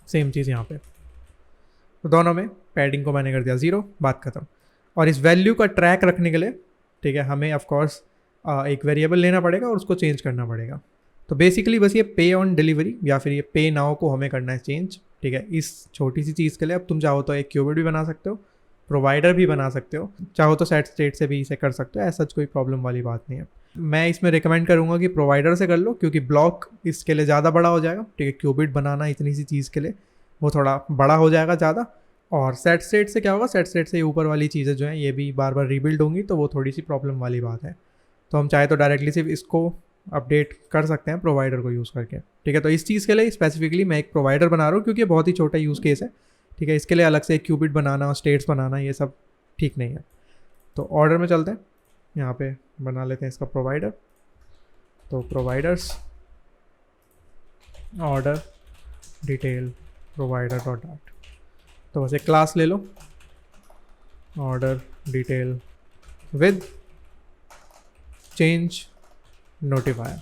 same चीज़ यहाँ पे, तो दोनों में पैडिंग को मैंने कर दिया 0, बात खत्म। और इस वैल्यू का ट्रैक रखने के लिए, ठीक है, हमें ऑफकोर्स एक वेरिएबल लेना पड़ेगा और उसको चेंज करना पड़ेगा। तो बेसिकली बस ये पे ऑन डिलीवरी या फिर ये पे नाउ को हमें करना है चेंज, ठीक है, इस छोटी सी चीज़ के लिए। अब तुम चाहो तो एक क्यूबिट भी बना सकते हो, प्रोवाइडर भी बना सकते हो, चाहो तो सेट स्टेट से भी इसे कर सकते हो, ऐसा कोई प्रॉब्लम वाली बात नहीं है। मैं इसमें रिकमेंड करूँगा कि प्रोवाइडर से कर लो, क्योंकि ब्लॉक इसके लिए ज़्यादा बड़ा हो जाएगा, ठीक है। क्यूबिट बनाना इतनी सी चीज़ के लिए वो थोड़ा बड़ा हो जाएगा ज़्यादा, और सेट स्टेट से क्या होगा, सेट स्टेट से ऊपर वाली चीज़ें जो हैं ये भी बार बार रीबिल्ड होंगी, तो वो थोड़ी सी प्रॉब्लम वाली बात है। तो हम चाहे तो डायरेक्टली सिर्फ इसको अपडेट कर सकते हैं प्रोवाइडर को यूज़ करके, ठीक है। तो इस चीज़ के लिए स्पेसिफिकली मैं एक प्रोवाइडर बना रहा हूँ, क्योंकि बहुत ही छोटा यूज़ केस है, ठीक है। इसके लिए अलग से एक क्यूबिट बनाना और स्टेट्स बनाना ये सब ठीक नहीं है। तो ऑर्डर में चलते हैं, यहाँ पे बना लेते हैं इसका प्रोवाइडर। तो providers order detail provider dot dot, तो बस एक क्लास ले लो order detail with change notifier.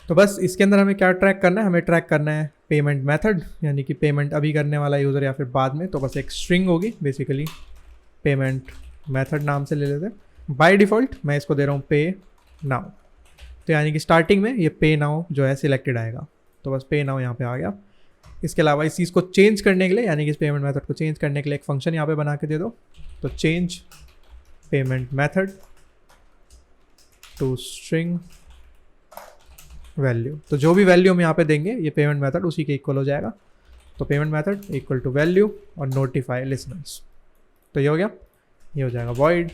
तो बस इसके अंदर हमें क्या ट्रैक करना है, हमें ट्रैक करना है पेमेंट मेथड, यानी कि पेमेंट अभी करने वाला यूज़र या फिर बाद में। तो बस एक स्ट्रिंग होगी बेसिकली, पेमेंट मेथड नाम से ले लेते हैं। बाय डिफ़ॉल्ट मैं इसको दे रहा हूँ पे नाउ, तो यानी कि स्टार्टिंग में ये पे नाउ जो है सिलेक्टेड आएगा, तो बस पे नाउ यहाँ पे आ गया। इसके अलावा इस चीज़ को चेंज करने के लिए, यानी कि इस पेमेंट मेथड को चेंज करने के लिए एक फंक्शन यहाँ पे बना के दे दो, तो change payment method to string value. तो जो भी वैल्यू हम यहाँ पे देंगे ये पेमेंट मेथड उसी के इक्वल हो जाएगा। तो payment method equal to value और नोटिफाई लिसनर्स, तो ये हो गया, ये हो जाएगा वॉइड,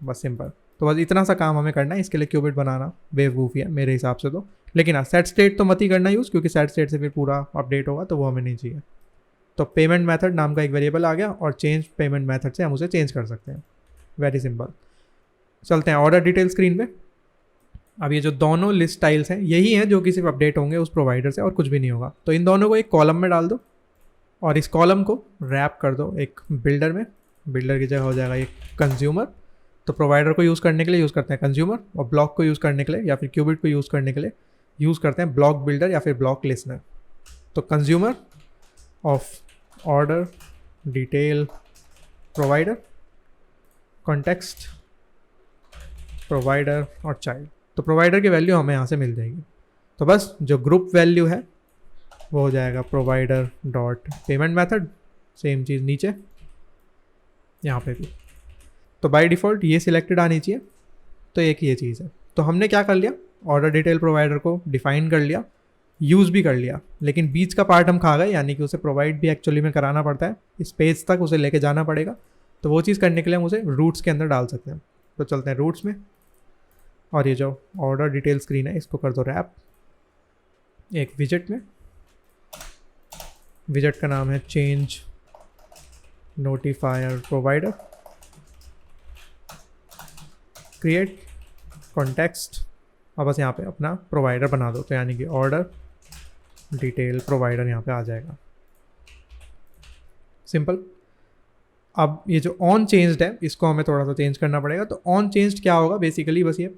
बस सिंपल। तो बस इतना सा काम हमें करना है, इसके लिए क्यूबिट बनाना बेवकूफ़ी है मेरे हिसाब से तो, लेकिन हाँ सेट स्टेट तो मत ही करना यूज़, क्योंकि सेट स्टेट से फिर पूरा अपडेट होगा, तो वो हमें नहीं चाहिए। तो पेमेंट मेथड नाम का एक वेरिएबल आ गया, और चेंज पेमेंट मेथड से हम उसे चेंज कर सकते हैं, वेरी सिंपल। चलते हैं ऑर्डर डिटेल स्क्रीन पे। अब ये जो दोनों लिस्ट स्टाइल्स हैं यही हैं जो कि सिर्फ अपडेट होंगे उस प्रोवाइडर से, और कुछ भी नहीं होगा। तो इन दोनों को एक कॉलम में डाल दो, और इस कॉलम को रैप कर दो एक बिल्डर में, बिल्डर की जगह हो जाएगा एक कंज्यूमर। तो प्रोवाइडर को यूज़ करने के लिए यूज़ करते हैं कंज्यूमर, और ब्लॉक को यूज़ करने के लिए या फिर क्यूबिट को यूज़ करने के लिए यूज़ करते हैं ब्लॉक बिल्डर या फिर ब्लॉक लिसनर। तो consumer of order detail provider context provider और चाइल्ड। तो प्रोवाइडर की वैल्यू हमें यहाँ से मिल जाएगी। तो बस जो ग्रुप वैल्यू है वो हो जाएगा provider dot payment method, same चीज़ नीचे यहाँ पे भी। तो बाय डिफ़ॉल्ट ये सिलेक्टेड आनी चाहिए, तो एक ये चीज़ है। तो हमने क्या कर लिया, ऑर्डर डिटेल प्रोवाइडर को डिफाइन कर लिया, यूज़ भी कर लिया, लेकिन बीच का पार्ट हम खा गए, यानी कि उसे प्रोवाइड भी एक्चुअली में कराना पड़ता है, इस पेज तक उसे लेके जाना पड़ेगा। तो वो चीज़ करने के लिए हम उसे रूट्स के अंदर डाल सकते हैं। तो चलते हैं रूट्स में, और ये जो ऑर्डर डिटेल स्क्रीन है इसको कर दो रैप एक विजेट में। विजेट का नाम है change notifier provider, create context, और बस यहाँ पे अपना प्रोवाइडर बना दो। तो यानी कि ऑर्डर डिटेल प्रोवाइडर यहाँ पे आ जाएगा, सिंपल। अब ये जो ऑन चेंज्ड है इसको हमें थोड़ा सा चेंज करना पड़ेगा। तो ऑन चेंज्ड क्या होगा, बेसिकली बस ये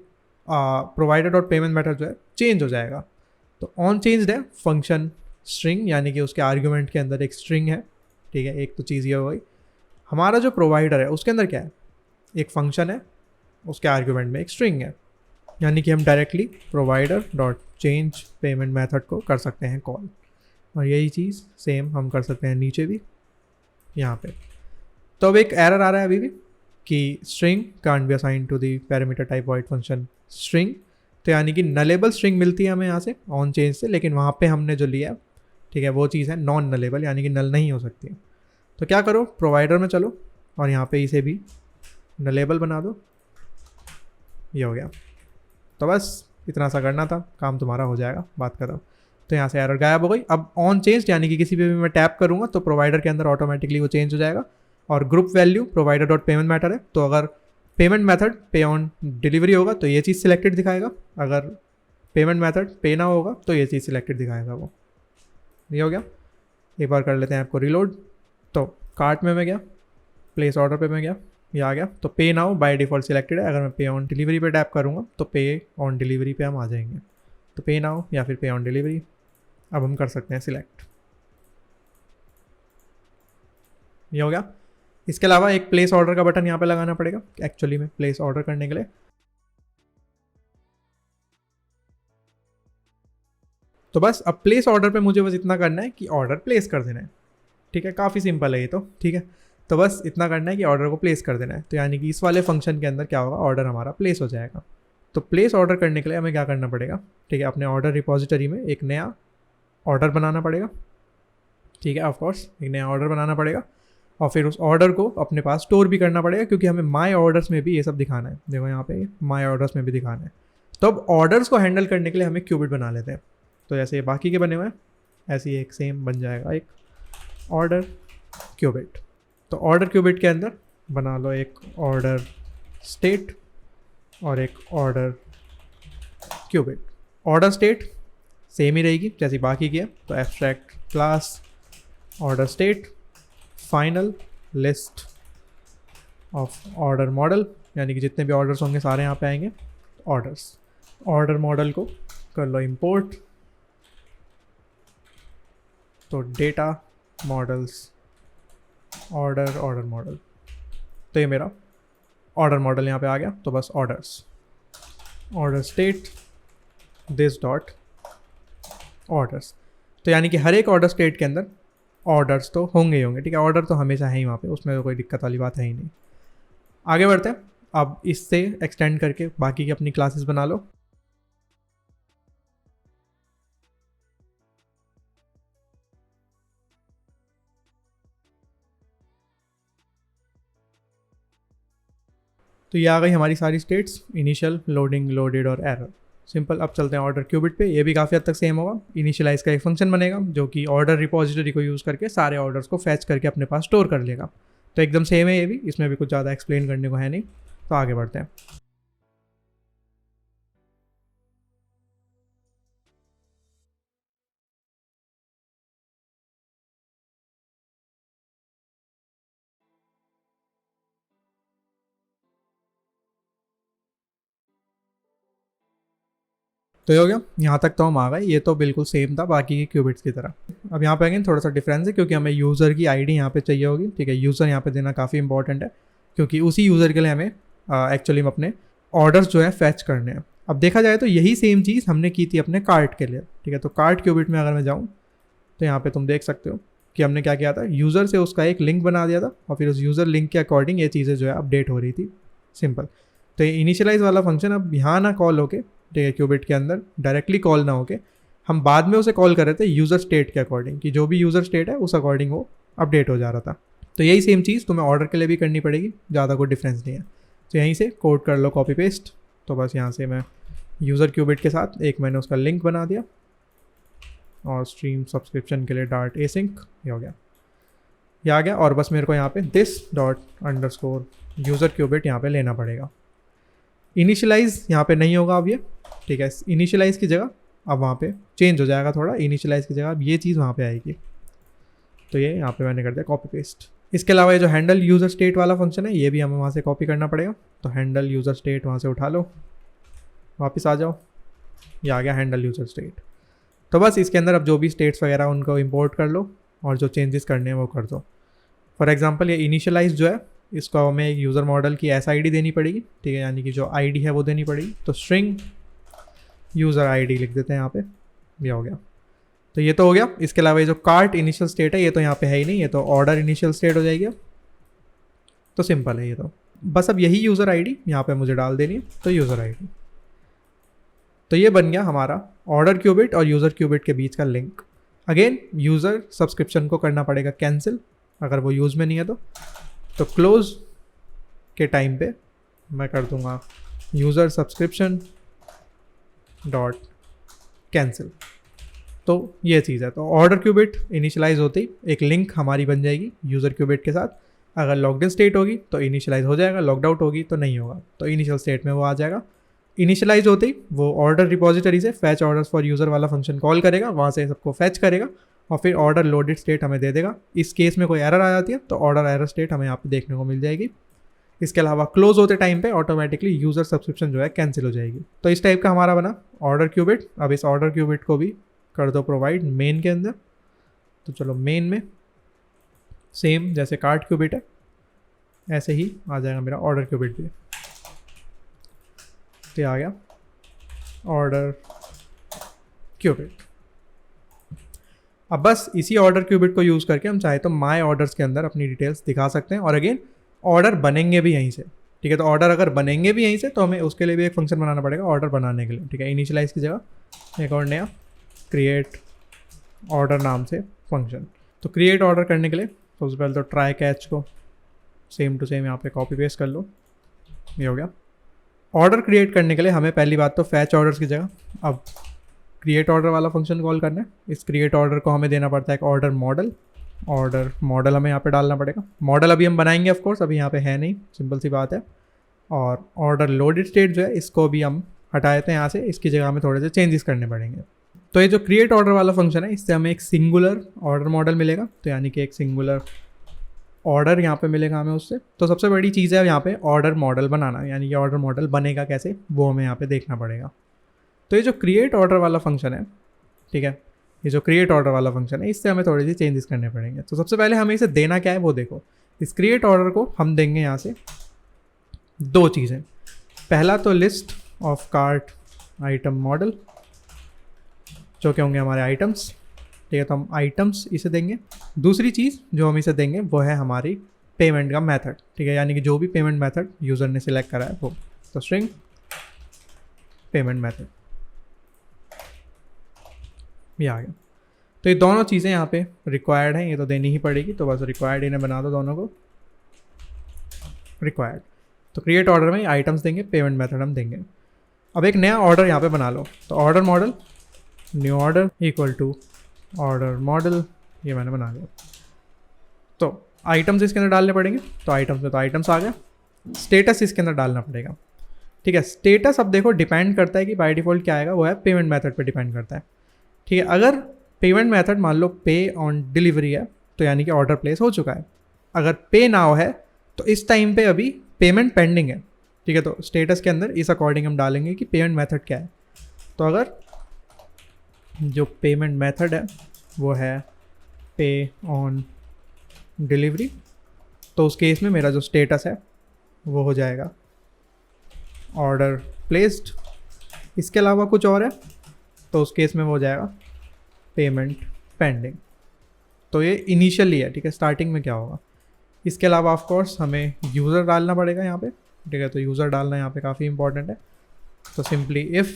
प्रोवाइडर डॉट पेमेंट मेथड जो है चेंज हो जाएगा। तो ऑन चेंज्ड है फंक्शन स्ट्रिंग, यानी कि उसके आर्ग्यूमेंट के अंदर एक स्ट्रिंग है, ठीक है। एक तो चीज़ ये हो गई। हमारा जो प्रोवाइडर है उसके अंदर क्या है, एक फंक्शन है, उसके आर्ग्यूमेंट में एक स्ट्रिंग है, यानी कि हम directly provider dot change payment method को कर सकते हैं कॉल। और यही चीज़ सेम हम कर सकते हैं नीचे भी यहाँ पे। तो अब एक एरर आ रहा है अभी भी, कि string can't be assign to the parameter type void function string, तो यानी कि नलेबल स्ट्रिंग मिलती है हमें यहाँ से ऑन चेंज से, लेकिन वहाँ पे हमने जो लिया, ठीक है, वो चीज़ है नॉन नलेबल, यानी कि नल नहीं हो सकती है। तो क्या करो, प्रोवाइडर में चलो और यहाँ पे इसे भी नलेबल बना दो, ये हो गया। तो बस इतना सा करना था, काम तुम्हारा हो जाएगा, बात करो। तो यहाँ से एरर गायब हो गई। अब ऑन चेंज यानी कि किसी पे भी मैं टैप करूँगा तो प्रोवाइडर के अंदर ऑटोमेटिकली वो चेंज हो जाएगा। और group value provider dot payment matter है, तो अगर पेमेंट मेथड पे ऑन डिलीवरी होगा तो ये चीज़ सिलेक्टेड दिखाएगा, अगर पेमेंट मेथड पे ना होगा तो ये चीज़ सिलेक्टेड दिखाएगा। वो ये हो गया। एक बार कर लेते हैं आपको रिलोड। तो कार्ट में मैं गया, प्लेस ऑर्डर पे मैं गया, ये आ गया। तो पे नाउ बाय डिफ़ॉल्ट सिलेक्टेड है, अगर मैं पे ऑन डिलीवरी पे टैप करूँगा तो पे ऑन डिलीवरी पे हम आ जाएंगे। तो पे नाउ या फिर पे ऑन डिलीवरी अब हम कर सकते हैं सिलेक्ट, ये हो गया। इसके अलावा एक प्लेस ऑर्डर का बटन यहाँ पे लगाना पड़ेगा एक्चुअली में प्लेस ऑर्डर करने के लिए। तो बस अब प्लेस ऑर्डर पे मुझे बस इतना करना है कि ऑर्डर प्लेस कर देना है, ठीक है, काफ़ी सिंपल है ये तो, ठीक है। तो बस इतना करना है कि ऑर्डर को प्लेस कर देना है, तो यानी कि इस वाले फंक्शन के अंदर क्या होगा, ऑर्डर हमारा प्लेस हो जाएगा। तो प्लेस ऑर्डर करने के लिए हमें क्या करना पड़ेगा, ठीक है, अपने ऑर्डर रिपोजिटरी में एक नया ऑर्डर बनाना पड़ेगा, ठीक है, ऑफकोर्स एक नया ऑर्डर बनाना पड़ेगा। और फिर उस ऑर्डर को अपने पास स्टोर भी करना पड़ेगा, क्योंकि हमें माई ऑर्डर्स में भी ये सब दिखाना है। देखो यहाँ पे माई ऑर्डर्स में भी दिखाना है। तो अब ऑर्डर्स को हैंडल करने के लिए हमें क्यूबिट बना लेते हैं। तो जैसे ये बाकी के बने हुए हैं ऐसे ही एक सेम बन जाएगा एक ऑर्डर क्यूबिट। तो ऑर्डर क्यूबिट के अंदर बना लो एक ऑर्डर स्टेट और एक order cubit. Order state same ही रहेगी जैसी बाकी की है, तो abstract class order state final list of order model, यानी कि जितने भी ऑर्डर्स होंगे सारे यहाँ पे आएंगे ऑर्डर्स। ऑर्डर मॉडल को कर लो इंपोर्ट, तो data models order order model, तो ये मेरा ऑर्डर मॉडल यहाँ पे आ गया। तो बस orders order state this dot orders, तो यानी कि हर एक ऑर्डर स्टेट के अंदर ऑर्डर्स तो होंगे ही होंगे, ठीक है, ऑर्डर तो हमेशा है ही वहाँ पे, उसमें तो कोई दिक्कत वाली बात है ही नहीं। आगे बढ़ते हैं, अब इससे एक्सटेंड करके बाकी की अपनी क्लासेस बना लो। तो ये आ गई हमारी सारी स्टेट्स, इनिशियल, लोडिंग, लोडेड और एरर। सिंपल। अब चलते हैं ऑर्डर क्यूबिट पे, ये भी काफ़ी हद तक सेम होगा। इनिशियलाइज का एक फंक्शन बनेगा जो कि ऑर्डर रिपोजिटरी को यूज़ करके सारे ऑर्डर्स को फैच करके अपने पास स्टोर कर लेगा। तो एकदम सेम है ये भी, इसमें भी कुछ ज़्यादा एक्सप्लेन करने को है नहीं। तो आगे बढ़ते हैं। तो ये हो गया, यहाँ तक तो हम आ गए। ये तो बिल्कुल सेम था बाकी के क्यूबिट्स की तरह। अब यहाँ पे अगेन थोड़ा सा डिफरेंस है, क्योंकि हमें यूज़र की आईडी यहाँ पे चाहिए होगी, ठीक है। यूज़र यहाँ पे देना काफ़ी इंपॉर्टेंट है, क्योंकि उसी यूज़र के लिए हमें एक्चुअली में अपने ऑर्डर्स जो है फैच करने हैं। अब देखा जाए तो यही सेम चीज़ हमने की थी अपने कार्ट के लिए, ठीक है। तो कार्ट क्यूबिट में अगर मैं जाऊँ तो यहाँ पर तुम देख सकते हो कि हमने क्या किया था, यूज़र से उसका एक लिंक बना दिया था और फिर उस यूज़र लिंक के अकॉर्डिंग ये चीज़ें जो है अपडेट हो रही थी। सिंपल। तो ये इनिशियलाइज वाला फंक्शन अब यहाँ ना कॉल होके, ठीक है, क्यूबिट के अंदर डायरेक्टली कॉल ना होके हम बाद में उसे कॉल कर रहे थे यूज़र स्टेट के अकॉर्डिंग, कि जो भी यूज़र स्टेट है उस अकॉर्डिंग वो अपडेट हो जा रहा था। तो यही सेम चीज़ तुम्हें ऑर्डर के लिए भी करनी पड़ेगी, ज़्यादा कोई डिफरेंस नहीं है। तो यहीं से कोड कर लो कॉपी पेस्ट। तो बस यहाँ से मैं यूज़र क्यूबिट के साथ एक मैंने उसका लिंक बना दिया और स्ट्रीम सब्सक्रिप्शन के लिए डार्ट एसिंक, ये हो गया, ये आ गया। और बस मेरे को यहाँ पे this dot underscore user cubit यहाँ पे लेना पड़ेगा। इनिशियलाइज यहाँ पे नहीं होगा अब ये, ठीक है। इनिशियलाइज की जगह अब वहाँ पे चेंज हो जाएगा थोड़ा, इनिशियलाइज की जगह अब ये चीज़ वहाँ पे आएगी। तो ये यहाँ पे मैंने कर दिया कॉपी पेस्ट। इसके अलावा ये जो हैंडल यूज़र स्टेट वाला फंक्शन है ये भी हमें वहाँ से कॉपी करना पड़ेगा। तो हैंडल यूज़र स्टेट वहाँ से उठा लो, वापस आ जाओ, ये आ गया हैंडल यूज़र स्टेट। तो बस इसके अंदर अब जो भी स्टेट्स वगैरह उनको इम्पोर्ट कर लो और जो चेंजेस करने हैं वो कर दो। फॉर एग्जांपल ये इनिशियलाइज जो है इसको हमें एक यूज़र मॉडल की एस आईडी देनी पड़ेगी, ठीक है, यानी कि जो आईडी है वो देनी पड़ेगी। तो स्ट्रिंग यूज़र आईडी लिख देते हैं यहाँ पे, ये हो गया। तो ये तो हो गया। इसके अलावा ये जो कार्ट इनिशियल स्टेट है ये तो यहाँ पे है ही नहीं, ये तो ऑर्डर इनिशियल स्टेट हो जाएगी। तो सिंपल है ये तो। बस अब यही यूज़र आईडी यहाँ पे मुझे डाल देनी है, तो यूज़र आईडी। तो ये बन गया हमारा ऑर्डर क्यूबिट और यूज़र क्यूबिट के बीच का लिंक। अगेन यूज़र सब्सक्रिप्शन को करना पड़ेगा कैंसिल अगर वो यूज़ में नहीं है तो क्लोज के टाइम पे मैं कर दूंगा यूज़र सब्सक्रिप्शन डॉट कैंसिल। तो ये चीज़ है। तो ऑर्डर क्यूबिट इनिशियलाइज होती एक लिंक हमारी बन जाएगी यूज़र क्यूबिट के साथ। अगर लॉक्ड इन स्टेट होगी तो इनिशियलाइज हो जाएगा, लॉक्ड आउट होगी तो नहीं होगा, तो इनिशियल स्टेट में वो आ जाएगा। इनिशियलाइज होते ही वो ऑर्डर रिपोजिटरी से फैच ऑर्डर्स फॉर यूज़र वाला फंक्शन कॉल करेगा, वहाँ से सबको फैच करेगा और फिर ऑर्डर लोडेड स्टेट हमें दे देगा। इस केस में कोई एरर आ जाती है तो ऑर्डर एरर स्टेट हमें यहाँ पे देखने को मिल जाएगी। इसके अलावा क्लोज होते टाइम पे ऑटोमेटिकली यूज़र सब्सक्रिप्शन जो है कैंसिल हो जाएगी। तो इस टाइप का हमारा बना ऑर्डर क्यूबिट। अब इस ऑर्डर क्यूबिट को भी कर दो प्रोवाइड मेन के अंदर। तो चलो मेन में सेम जैसे कार्ड क्यूबिट है ऐसे ही आ जाएगा मेरा ऑर्डर क्यूबिट भी। तो आ गया ऑर्डर क्यूबिट। अब बस इसी ऑर्डर क्यूबिट को यूज़ करके हम चाहे तो माई ऑर्डर्स के अंदर अपनी डिटेल्स दिखा सकते हैं और अगेन ऑर्डर बनेंगे भी यहीं से। ठीक है, तो ऑर्डर अगर बनेंगे भी यहीं से तो हमें उसके लिए भी एक फंक्शन बनाना पड़ेगा ऑर्डर बनाने के लिए। ठीक है, इनिशियलाइज की जगह एक और नया क्रिएट ऑर्डर नाम से फंक्शन। तो क्रिएट ऑर्डर करने के लिए सबसे पहले तो ट्राई कैच को सेम टू सेम यहाँ पे कॉपी पेस्ट कर लो, ये हो गया। ऑर्डर क्रिएट करने के लिए हमें पहली बात तो फैच ऑर्डर्स की जगह अब क्रिएट ऑर्डर वाला फंक्शन कॉल करना है। इस क्रिएट ऑर्डर को हमें देना पड़ता है एक ऑर्डर मॉडल हमें यहाँ पे डालना पड़ेगा। मॉडल अभी हम बनाएंगे ऑफ कोर्स, अभी यहाँ पे है नहीं, सिंपल सी बात है। और ऑर्डर लोडेड स्टेट जो है इसको भी हम हटा देते हैं यहाँ से, इसकी जगह हमें थोड़े से चेंजेस करने पड़ेंगे। तो ये जो क्रिएट ऑर्डर वाला फंक्शन है इससे हमें एक सिंगुलर ऑर्डर मॉडल मिलेगा, तो यानी कि एक सिंगुलर ऑर्डर यहाँ पे मिलेगा हमें उससे। तो सबसे बड़ी चीज़ है यहाँ पे ऑर्डर मॉडल बनाना, यानी कि ऑर्डर मॉडल बनेगा कैसे वो हमें यहाँ पे देखना पड़ेगा। तो ये जो क्रिएट ऑर्डर वाला फंक्शन है, ठीक है, ये जो क्रिएट ऑर्डर वाला फंक्शन है इससे हमें थोड़ी सी चेंजेस करने पड़ेंगे। तो सबसे पहले हमें इसे देना क्या है वो देखो। इस क्रिएट ऑर्डर को हम देंगे यहाँ से दो चीज़ें। पहला तो list of cart item model, जो कि होंगे हमारे आइटम्स। ठीक है, तो हम आइटम्स इसे देंगे। दूसरी चीज़ जो हम इसे देंगे वो है हमारी पेमेंट का मेथड। ठीक है, यानी कि जो भी पेमेंट मेथड यूज़र ने सिलेक्ट करा है वो। तो स्ट्रिंग पेमेंट मेथड ये आ गया। तो ये दोनों चीज़ें यहाँ पे रिक्वायर्ड हैं, ये तो देनी ही पड़ेगी। तो बस रिक्वायर्ड इन्हें बना दो दोनों को रिक्वायर्ड। तो क्रिएट ऑर्डर में आइटम्स देंगे, पेमेंट मेथड हम देंगे। अब एक नया ऑर्डर यहाँ पे बना लो। तो order model new order equal to order model, ये मैंने बना लिया। तो आइटम्स इसके अंदर डालने पड़ेंगे। तो आइटम्स में तो आइटम्स आ गया। स्टेटस इसके अंदर डालना पड़ेगा। ठीक है, स्टेटस अब देखो डिपेंड करता है कि बाय डिफ़ॉल्ट क्या आएगा, वो है पेमेंट मेथड पे डिपेंड करता है। ठीक है, अगर पेमेंट मेथड मान लो पे ऑन डिलीवरी है तो यानी कि ऑर्डर प्लेस हो चुका है। अगर पे नाउ है तो इस टाइम पे अभी पेमेंट पेंडिंग है। ठीक है, तो स्टेटस के अंदर इस अकॉर्डिंग हम डालेंगे कि पेमेंट मेथड क्या है। तो अगर जो पेमेंट मेथड है वो है पे ऑन डिलीवरी, तो उस केस में मेरा जो स्टेटस है वो हो जाएगा ऑर्डर प्लेस्ड। इसके अलावा कुछ और है तो उस केस में वो हो जाएगा पेमेंट पेंडिंग। तो ये इनिशियली है। ठीक है, स्टार्टिंग में क्या होगा। इसके अलावा ऑफ कोर्स हमें यूज़र डालना पड़ेगा यहाँ पे। ठीक है, तो यूज़र डालना यहाँ पे काफ़ी इंपॉर्टेंट है। तो simply if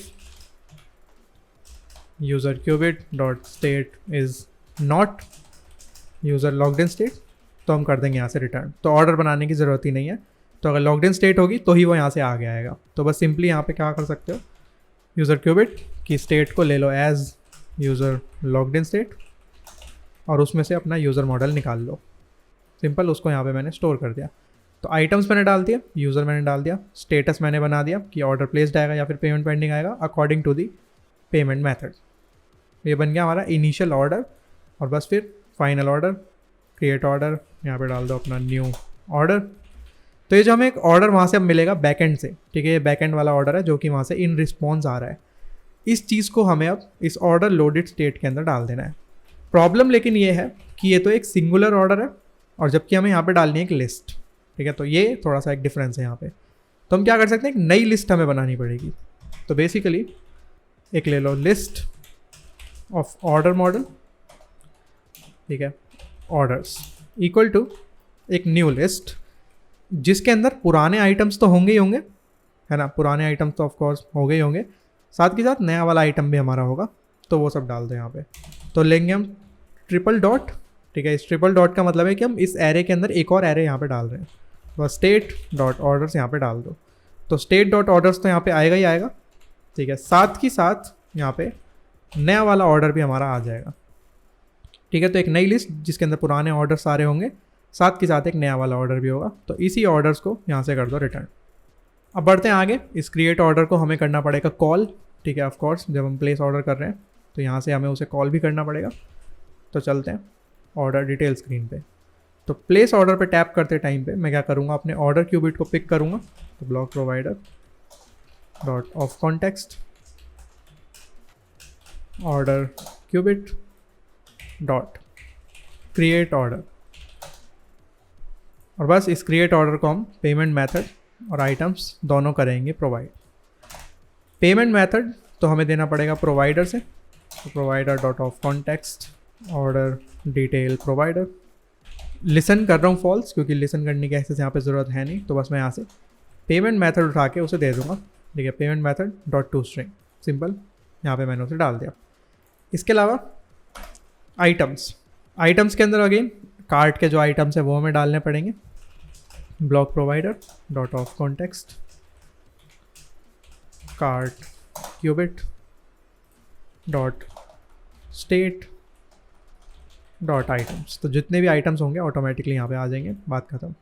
user cubit dot state is not user logged in state, तो हम कर देंगे यहाँ से रिटर्न। तो ऑर्डर बनाने की ज़रूरत ही नहीं है। तो अगर लॉग्ड इन स्टेट होगी तो ही वो यहाँ से आगे आएगा। तो बस सिंपली यहाँ पे क्या कर सकते हो, यूज़र क्यूबिट की स्टेट को ले लो as user logged in state और उसमें से अपना यूज़र मॉडल निकाल लो। सिंपल, उसको यहाँ पे मैंने स्टोर कर दिया। तो आइटम्स मैंने डाल दिया, यूज़र मैंने डाल दिया, स्टेटस मैंने बना दिया कि ऑर्डर प्लेस्ड आएगा या फिर पेमेंट पेंडिंग आएगा according to the payment method. ये बन गया हमारा इनिशियल ऑर्डर। और बस फिर फाइनल ऑर्डर क्रिएट ऑर्डर यहाँ पे डाल दो अपना न्यू ऑर्डर। तो ये जो हमें एक ऑर्डर वहाँ से अब मिलेगा बैकएंड से। ठीक है, ये बैकएंड वाला ऑर्डर है जो कि वहाँ से इन रिस्पॉन्स आ रहा है। इस चीज़ को हमें अब इस ऑर्डर लोडेड स्टेट के अंदर डाल देना है। प्रॉब्लम लेकिन ये है कि ये तो एक सिंगुलर ऑर्डर है और जबकि हमें यहाँ पे डालनी है एक लिस्ट। ठीक है, तो ये थोड़ा सा एक डिफरेंस है यहाँ पे। तो हम क्या कर सकते हैं, एक नई लिस्ट हमें बनानी पड़ेगी। तो बेसिकली एक ले लो लिस्ट ऑफ ऑर्डर मॉडल, ठीक है, ऑर्डर्स इक्वल टू एक न्यू लिस्ट। जिसके अंदर पुराने आइटम्स तो होंगे ही होंगे, है ना, पुराने आइटम्स तो ऑफकोर्स हो गए ही होंगे, साथ के साथ नया वाला आइटम भी हमारा होगा, तो वो सब डाल दो यहाँ पे। तो लेंगे हम ट्रिपल डॉट, ठीक है। इस ट्रिपल डॉट का मतलब है कि हम इस एरे के अंदर एक और एरे यहाँ पे डाल रहे हैं, तो स्टेट डॉट ऑर्डर्स यहाँ पे डाल दो। तो स्टेट डॉट ऑर्डर्स तो यहाँ पे आएगा ही आएगा, ठीक है। साथ ही साथ यहाँ पे नया वाला ऑर्डर भी हमारा आ जाएगा, ठीक है। तो एक नई लिस्ट जिसके अंदर पुराने ऑर्डर सारे होंगे, साथ के साथ एक नया वाला ऑर्डर भी होगा। तो इसी ऑर्डर्स को यहाँ से कर दो रिटर्न। अब बढ़ते हैं आगे। इस क्रिएट ऑर्डर को हमें करना पड़ेगा कॉल, ठीक है। ऑफकोर्स जब हम प्लेस ऑर्डर कर रहे हैं तो यहाँ से हमें उसे कॉल भी करना पड़ेगा। तो चलते हैं ऑर्डर डिटेल स्क्रीन पे। तो प्लेस ऑर्डर पे टैप करते टाइम पे मैं क्या करूँगा, अपने ऑर्डर क्यूबिट को पिक करूँगा। तो block provider dot of context order cubit dot create order, और बस इस क्रिएट ऑर्डर को हम पेमेंट मेथड और आइटम्स दोनों करेंगे प्रोवाइड। पेमेंट मेथड तो हमें देना पड़ेगा प्रोवाइडर से, तो provider dot of context order detail provider. Listen कर रहा हूँ फॉल्स, क्योंकि लिसन करने की एक्सेस यहाँ पे ज़रूरत है नहीं, तो बस मैं यहाँ से पेमेंट मेथड उठा के उसे दे दूँगा, ठीक है। Payment method dot to string, simple, यहाँ पे मैंने उसे डाल दिया। इसके अलावा आइटम्स के अंदर अगेन कार्ट के जो आइटम्स है वो हमें डालने पड़ेंगे। Block provider dot of context cart cubit dot state dot items. तो जितने भी आइटम्स होंगे ऑटोमेटिकली यहाँ पे आ जाएंगे, बात खत्म।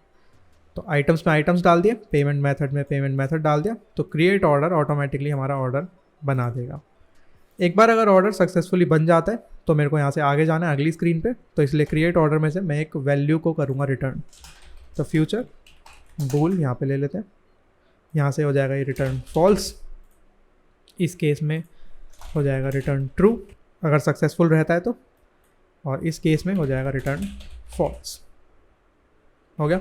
तो आइटम्स में आइटम्स डाल दिए, पेमेंट मेथड में पेमेंट मेथड डाल दिया, तो क्रिएट ऑर्डर ऑटोमेटिकली हमारा ऑर्डर बना देगा। एक बार अगर ऑर्डर सक्सेसफुली बन जाता है तो मेरे को यहाँ से आगे जाना है अगली स्क्रीन पे। तो इसलिए क्रिएट ऑर्डर में से मैं एक वैल्यू को करूँगा रिटर्न। तो फ्यूचर बूल यहाँ पे ले लेते हैं, यहाँ से हो जाएगा ये रिटर्न फॉल्स, इस केस में हो जाएगा रिटर्न ट्रू अगर सक्सेसफुल रहता है तो, और इस केस में हो जाएगा रिटर्न फॉल्स। हो गया,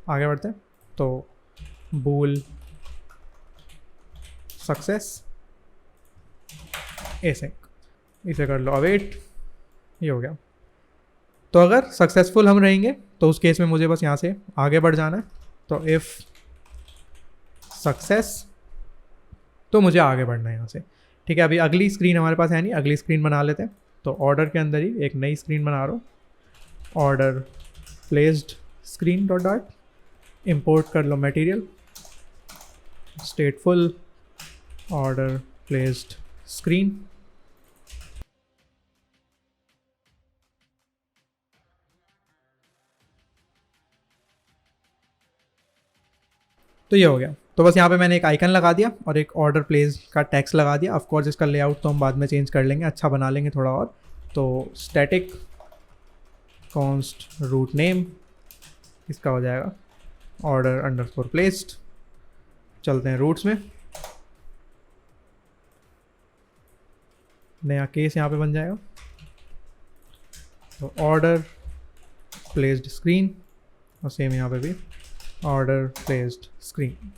आगे बढ़ते हैं। तो बूल सक्सेस एसिंक, इसे कर लो अवेट, ये हो गया। तो अगर सक्सेसफुल हम रहेंगे तो उस केस में मुझे बस यहाँ से आगे बढ़ जाना है। तो इफ़ सक्सेस, तो मुझे आगे बढ़ना है यहाँ से, ठीक है। अभी अगली स्क्रीन हमारे पास है नहीं, अगली स्क्रीन बना लेते हैं। तो ऑर्डर के अंदर ही एक नई स्क्रीन बना रहा हूँ, order placed screen dot dot, import कर लो मटेरियल स्टेटफुल ऑर्डर प्लेस्ड स्क्रीन। तो ये हो गया। तो बस यहाँ पे मैंने एक आइकन लगा दिया और एक ऑर्डर प्लेस का टैक्स लगा दिया। ऑफ कोर्स इसका लेआउट तो हम बाद में चेंज कर लेंगे, अच्छा बना लेंगे थोड़ा और। तो स्टैटिक कॉन्स्ट रूट नेम, इसका हो जाएगा ऑर्डर अंडरस्कोर प्लेस्ड। चलते हैं रूट्स में, नया केस यहाँ पे बन जाएगा। तो ऑर्डर प्लेस्ड स्क्रीन, और सेम यहाँ पे भी ऑर्डर प्लेस्ड स्क्रीन।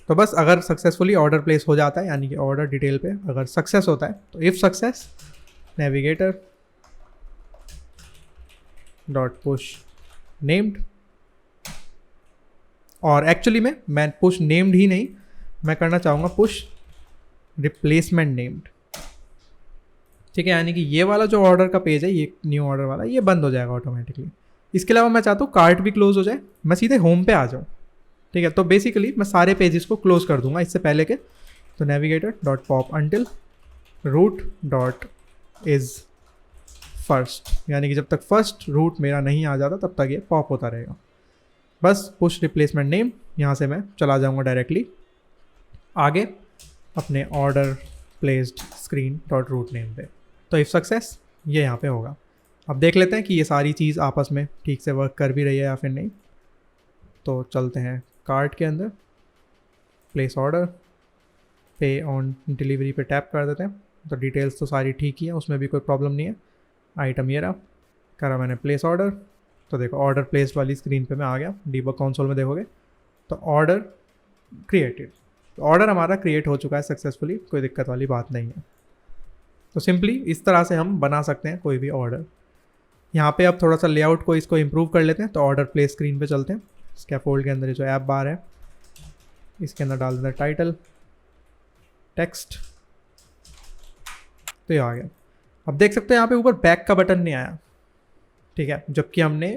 तो बस अगर सक्सेसफुली ऑर्डर प्लेस हो जाता है, यानी कि ऑर्डर डिटेल पे अगर सक्सेस होता है, तो if success navigator dot push named, और एक्चुअली में मैं पुश नेम्ड ही नहीं, मैं करना चाहूँगा पुश रिप्लेसमेंट नेम्ड, ठीक है। यानी कि ये वाला जो ऑर्डर का पेज है, ये न्यू ऑर्डर वाला, ये बंद हो जाएगा ऑटोमेटिकली। इसके अलावा मैं चाहता हूँ कार्ट भी क्लोज हो जाए, मैं सीधे होम पे आ जाऊँ, ठीक है। तो बेसिकली मैं सारे पेजेस को क्लोज कर दूंगा इससे पहले के। तो navigator dot pop until route dot is first, यानी कि जब तक फर्स्ट रूट मेरा नहीं आ जाता तब तक ये पॉप होता रहेगा। बस पुश रिप्लेसमेंट नेम, यहाँ से मैं चला जाऊँगा डायरेक्टली आगे अपने order placed screen dot route name पे। तो इफ सक्सेस ये यहाँ पे होगा। अब देख लेते हैं कि ये सारी चीज़ आपस में ठीक से वर्क कर भी रही है या फिर नहीं। तो चलते हैं कार्ट के अंदर, प्लेस ऑर्डर, पे ऑन डिलीवरी पे टैप कर देते हैं। तो डिटेल्स तो सारी ठीक ही है, उसमें भी कोई प्रॉब्लम नहीं है। आइटम ये रहा, करा मैंने प्लेस ऑर्डर। तो देखो ऑर्डर प्लेस्ड वाली स्क्रीन पे मैं आ गया। डीबग कंसोल में देखोगे तो ऑर्डर क्रिएटेड, तो ऑर्डर हमारा क्रिएट हो चुका है सक्सेसफुली, कोई दिक्कत वाली बात नहीं है। तो सिंपली इस तरह से हम बना सकते हैं कोई भी ऑर्डर। यहाँ पे अब थोड़ा सा लेआउट को इसको इम्प्रूव कर लेते हैं। तो ऑर्डर प्लेस स्क्रीन पे चलते हैं। स्कैफोल्ड के अंदर जो ऐप बार है इसके अंदर डाल देना टाइटल टेक्स्ट, तो ये आ गया। अब देख सकते हैं यहाँ पे ऊपर बैक का बटन नहीं आया, ठीक है, जबकि हमने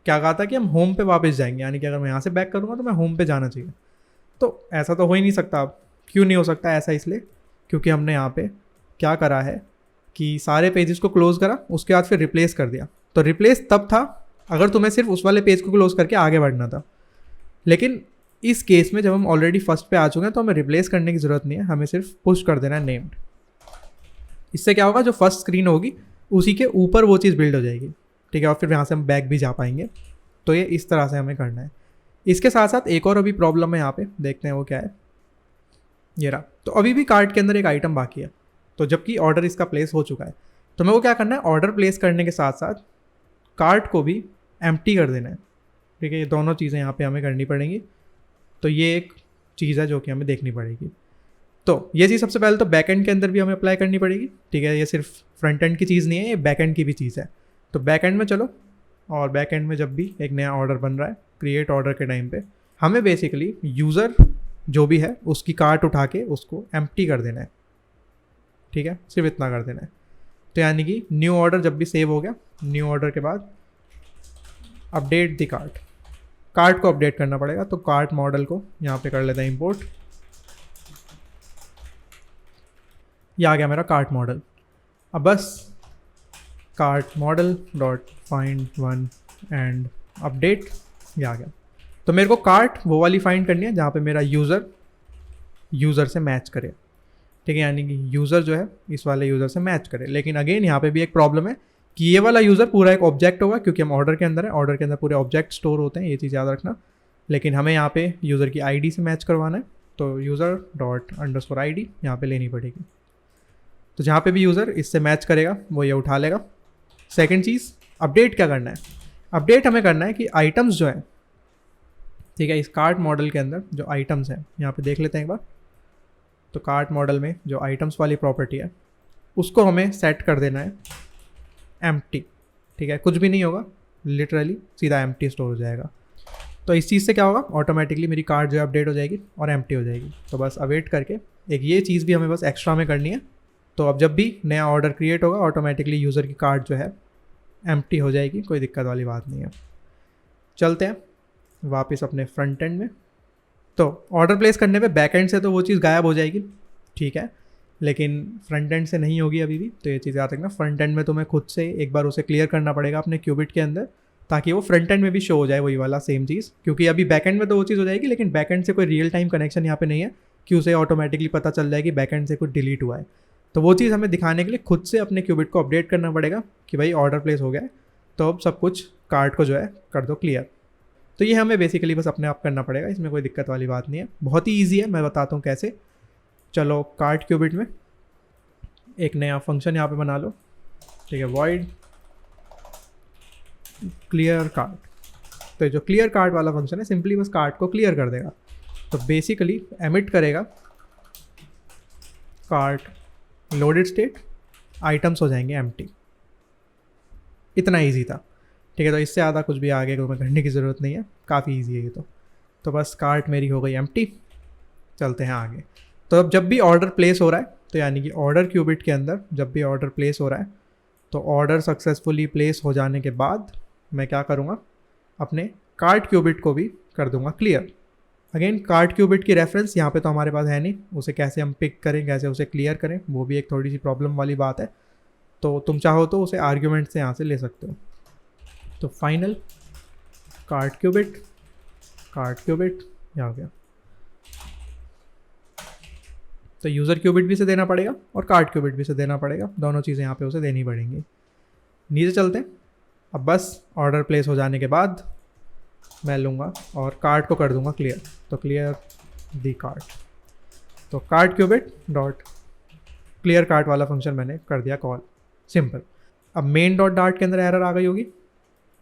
क्या कहा था कि हम होम पे वापस जाएंगे, यानी कि अगर मैं यहाँ से बैक करूँगा तो मैं होम पे जाना चाहिए। तो ऐसा तो हो ही नहीं सकता। अब क्यों नहीं हो सकता ऐसा? इसलिए क्योंकि हमने यहाँ पे क्या करा है कि सारे पेजेस को क्लोज करा, उसके बाद फिर रिप्लेस कर दिया। तो रिप्लेस तब था अगर तुम्हें सिर्फ उस वाले पेज को क्लोज करके आगे बढ़ना था, लेकिन इस केस में जब हम ऑलरेडी फर्स्ट पे आ चुके हैं तो हमें रिप्लेस करने की ज़रूरत नहीं है, हमें सिर्फ पुश कर देना है नेम्ड। इससे क्या होगा, जो फर्स्ट स्क्रीन होगी उसी के ऊपर वो चीज़ बिल्ड हो जाएगी, ठीक है, और फिर यहाँ से हम बैक भी जा पाएंगे। तो ये इस तरह से हमें करना है। इसके साथ साथ एक और अभी प्रॉब्लम है यहाँ पे, देखते हैं वो क्या है। ये रहा। तो अभी भी कार्ट के अंदर एक आइटम बाकी है, तो जबकि ऑर्डर इसका प्लेस हो चुका है, तो मैं वो क्या करना है, ऑर्डर प्लेस करने के साथ साथ कार्ट को भी एम्प्टी कर देना है, ठीक है। ये दोनों चीज़ें यहाँ पे हमें करनी पड़ेंगी। तो ये एक चीज़ है जो कि हमें देखनी पड़ेगी। तो ये चीज़ सबसे पहले तो बैक एंड के अंदर भी हमें अप्लाई करनी पड़ेगी, ठीक है। ये सिर्फ फ्रंट एंड की चीज़ नहीं है, ये बैक एंड की भी चीज़ है। तो बैक एंड में चलो, और बैक एंड में जब भी एक नया ऑर्डर बन रहा है, क्रिएट ऑर्डर के टाइम पे हमें बेसिकली यूज़र जो भी है उसकी कार्ट उठा के उसको एम्प्टी कर देना है, ठीक है, सिर्फ इतना कर देना है। तो यानी कि न्यू ऑर्डर जब भी सेव हो गया, न्यू ऑर्डर के बाद अपडेट द कार्ट, कार्ट को अपडेट करना पड़ेगा। तो कार्ट मॉडल को यहाँ पे कर लेते हैं इंपोर्ट। ये आ गया मेरा कार्ट मॉडल। अब बस cart model dot find one and update, ये आ गया। तो मेरे को कार्ट वो वाली फाइंड करनी है जहाँ पे मेरा यूज़र से मैच करे, ठीक है, यानी कि यूज़र जो है इस वाले यूज़र से मैच करे। लेकिन अगेन यहाँ पे भी एक प्रॉब्लम है कि ये वाला यूज़र पूरा एक ऑब्जेक्ट होगा, क्योंकि हम ऑर्डर के अंदर है, ऑर्डर के अंदर पूरे ऑब्जेक्ट स्टोर होते हैं, ये चीज़ याद रखना। लेकिन हमें यहाँ पे यूज़र की आईडी से मैच करवाना है, तो यूज़र डॉट अंडरस्कोर आईडी यहाँ पे लेनी पड़ेगी। तो जहाँ पे भी यूज़र इससे मैच करेगा वो ये उठा लेगा। सेकेंड चीज़, अपडेट क्या करना है? अपडेट हमें करना है कि आइटम्स जो है, ठीक है, इस कार्ट मॉडल के अंदर जो आइटम्स हैं, यहाँ पे देख लेते हैं एक बार। तो कार्ट मॉडल में जो आइटम्स वाली प्रॉपर्टी है उसको हमें सेट कर देना है एम्प्टी, ठीक है, कुछ भी नहीं होगा, लिटरली सीधा एम्प्टी स्टोर हो जाएगा। तो इस चीज़ से क्या होगा, ऑटोमेटिकली मेरी कार्ट जो है अपडेट हो जाएगी और एम्प्टी हो जाएगी। तो बस अवेट करके एक ये चीज़ भी हमें बस एक्स्ट्रा में करनी है। तो अब जब भी नया ऑर्डर क्रिएट होगा ऑटोमेटिकली यूज़र की कार्ट जो है एम्प्टी हो जाएगी, कोई दिक्कत वाली बात नहीं है। चलते हैं वापस अपने फ्रंट एंड में। तो ऑर्डर प्लेस करने पे बैक एंड से तो वो चीज़ गायब हो जाएगी, ठीक है, लेकिन फ्रंट एंड से नहीं होगी अभी भी। तो ये चीज़ याद रखना, फ्रंट एंड में तुम्हें खुद से एक बार उसे क्लियर करना पड़ेगा अपने क्यूबिट के अंदर, ताकि वो फ्रंट एंड में भी शो हो जाए वही वाला सेम चीज़। क्योंकि अभी बैक एंड में तो वो चीज़ हो जाएगी, लेकिन बैक एंड से कोई रियल टाइम कनेक्शन यहाँ पे नहीं है कि उसे ऑटोमेटिकली पता चल जाए कि बैक एंड से कुछ डिलीट हुआ है। तो वो चीज़ हमें दिखाने के लिए खुद से अपने क्यूबिट को अपडेट करना पड़ेगा कि भाई ऑर्डर प्लेस हो गया है, तो अब सब कुछ कार्ट को जो है कर दो क्लियर। तो ये हमें बेसिकली बस अपने आप करना पड़ेगा, इसमें कोई दिक्कत वाली बात नहीं है, बहुत ही ईजी है, मैं बताता हूँ कैसे। चलो कार्ट क्यूबिट में एक नया फंक्शन यहाँ पे बना लो, ठीक है, वॉइड क्लियर कार्ट। तो जो क्लियर कार्ट वाला फंक्शन है सिंपली बस कार्ट को क्लियर कर देगा। तो बेसिकली एमिट करेगा कार्ट लोडेड स्टेट, आइटम्स हो जाएंगे एम्प्टी। इतना इजी था, ठीक है। तो इससे ज़्यादा कुछ भी आगे को मैं करने की ज़रूरत नहीं है, काफ़ी इजी है ये। तो बस कार्ट मेरी हो गई एम्प्टी। चलते हैं आगे। तो अब जब भी ऑर्डर प्लेस हो रहा है, तो यानी कि ऑर्डर क्यूबिट के अंदर जब भी ऑर्डर प्लेस हो रहा है, तो ऑर्डर सक्सेसफुली प्लेस हो जाने के बाद मैं क्या करूँगा, अपने कार्ट क्यूबिट को भी कर दूँगा क्लियर। अगेन कार्ट क्यूबिट की रेफरेंस यहाँ पे तो हमारे पास है नहीं, उसे कैसे हम पिक करें, कैसे उसे क्लियर करें, वो भी एक थोड़ी सी प्रॉब्लम वाली बात है। तो तुम चाहो तो उसे आर्ग्यूमेंट से यहाँ से ले सकते हो। तो फाइनल कार्ट क्यूबिट यहाँ हो गया। तो यूज़र क्यूबिट भी से देना पड़ेगा और कार्ट क्यूबिट भी से देना पड़ेगा, दोनों चीज़ें यहाँ पे उसे देनी पड़ेंगी। नीचे चलते हैं। अब बस ऑर्डर प्लेस हो जाने के बाद मैं लूँगा और कार्ट को कर दूँगा क्लियर। तो क्लियर दी कार्ट, तो cart cubit dot clear cart वाला फंक्शन मैंने कर दिया कॉल, सिंपल। अब मेन डॉट डार्ट के अंदर एरर आ गई होगी,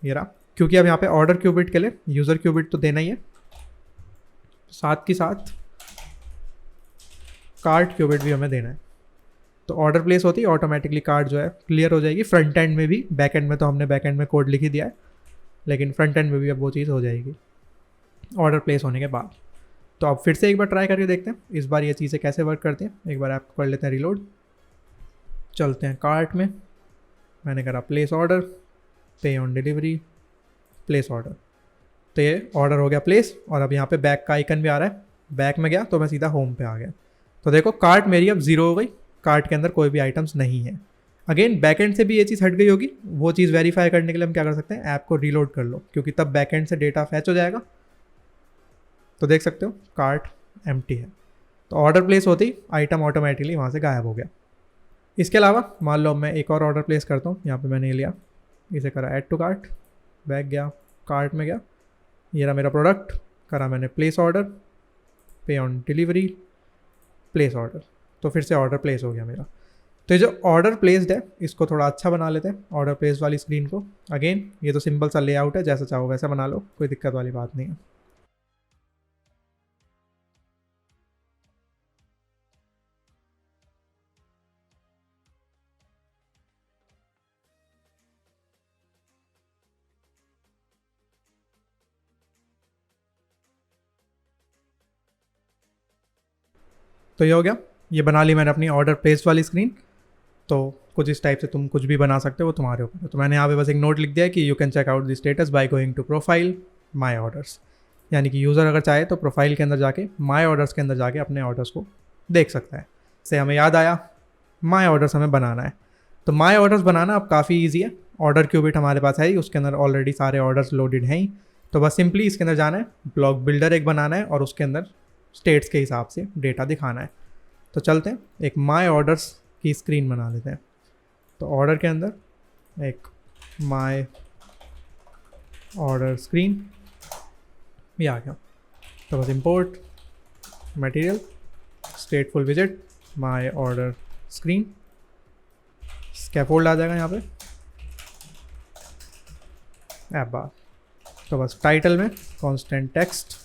ये रहा, क्योंकि अब यहाँ पे ऑर्डर क्यूबिट के लिए यूज़र क्यूबिट तो देना ही है, साथ ही साथ कार्ट क्यूबिट भी हमें देना है। तो ऑर्डर प्लेस होती है ऑटोमेटिकली कार्ट जो है क्लियर हो जाएगी, फ्रंट एंड में भी। बैक एंड में तो हमने बैक एंड में कोड लिख ही दिया है, लेकिन फ्रंट एंड में भी अब वो चीज़ हो जाएगी। ऑर्डर प्लेस होने के बाद। तो अब फिर से एक बार ट्राई करके देखते हैं इस बार ये चीज़ें कैसे वर्क करती हैं। एक बार ऐप कर लेते हैं रिलोड, चलते हैं कार्ट में, मैंने करा प्लेस ऑर्डर, पे ऑन डिलीवरी, प्लेस ऑर्डर। तो ये ऑर्डर हो गया प्लेस, और अब यहाँ पे बैक का आइकन भी आ रहा है। बैक में गया तो मैं सीधा होम पे आ गया। तो देखो कार्ट मेरी अब ज़ीरो हो गई, कार्ट के अंदर कोई भी आइटम्स नहीं है। अगेन बैकएंड से भी ये चीज़ हट गई होगी। वो चीज़ वेरीफाई करने के लिए हम क्या कर सकते हैं, ऐप को रीलोड कर लो, क्योंकि तब बैकएंड से डेटा फैच हो जाएगा। तो देख सकते हो कार्ट एम्प्टी है। तो ऑर्डर प्लेस होते ही आइटम ऑटोमेटिकली वहाँ से गायब हो गया। इसके अलावा मान लो मैं एक और ऑर्डर प्लेस करता हूँ, यहाँ पे मैंने ये लिया, इसे करा ऐड टू कार्ट, बैक गया, कार्ट में गया, ये रहा मेरा प्रोडक्ट, करा मैंने प्लेस ऑर्डर, पे ऑन डिलीवरी, प्लेस ऑर्डर। तो फिर से ऑर्डर प्लेस हो गया मेरा। तो ये जो ऑर्डर प्लेस्ड है इसको थोड़ा अच्छा बना लेते हैं, ऑर्डर प्लेस वाली स्क्रीन को। अगेन ये तो सिंपल सा लेआउट है, जैसा चाहो वैसा बना लो, कोई दिक्कत वाली बात नहीं है। तो ये हो गया, ये बना ली मैंने अपनी ऑर्डर प्लेस वाली स्क्रीन। तो कुछ इस टाइप से तुम कुछ भी बना सकते हो, वो तुम्हारे ऊपर है। तो मैंने यहाँ पे बस एक नोट लिख दिया है कि you can check out the status by going to profile my orders, यानी कि यूज़र अगर चाहे तो प्रोफाइल के अंदर जाके माई ऑर्डर्स के अंदर जाके अपने ऑर्डर्स को देख सकता है। से हमें याद आया माई ऑर्डर्स हमें बनाना है। तो माई ऑर्डर्स बनाना अब काफ़ी ईजी है। ऑर्डर क्यूबिट हमारे पास है ही, उसके अंदर ऑलरेडी सारे ऑर्डर्स लोडेड हैं ही। तो बस सिंपली इसके अंदर जाना है, ब्लॉक बिल्डर एक बनाना है और उसके अंदर स्टेट्स के हिसाब से डेटा दिखाना है। तो चलते हैं एक माई ऑर्डर्स की स्क्रीन बना लेते हैं। तो ऑर्डर के अंदर एक माई ऑर्डर स्क्रीन भी आ गया। तो बस इंपोर्ट मटेरियल स्टेटफुल विजिट माई ऑर्डर स्क्रीन, स्कैफोल्ड आ जाएगा यहाँ पे, ऐप बार। तो बस टाइटल में कांस्टेंट टेक्स्ट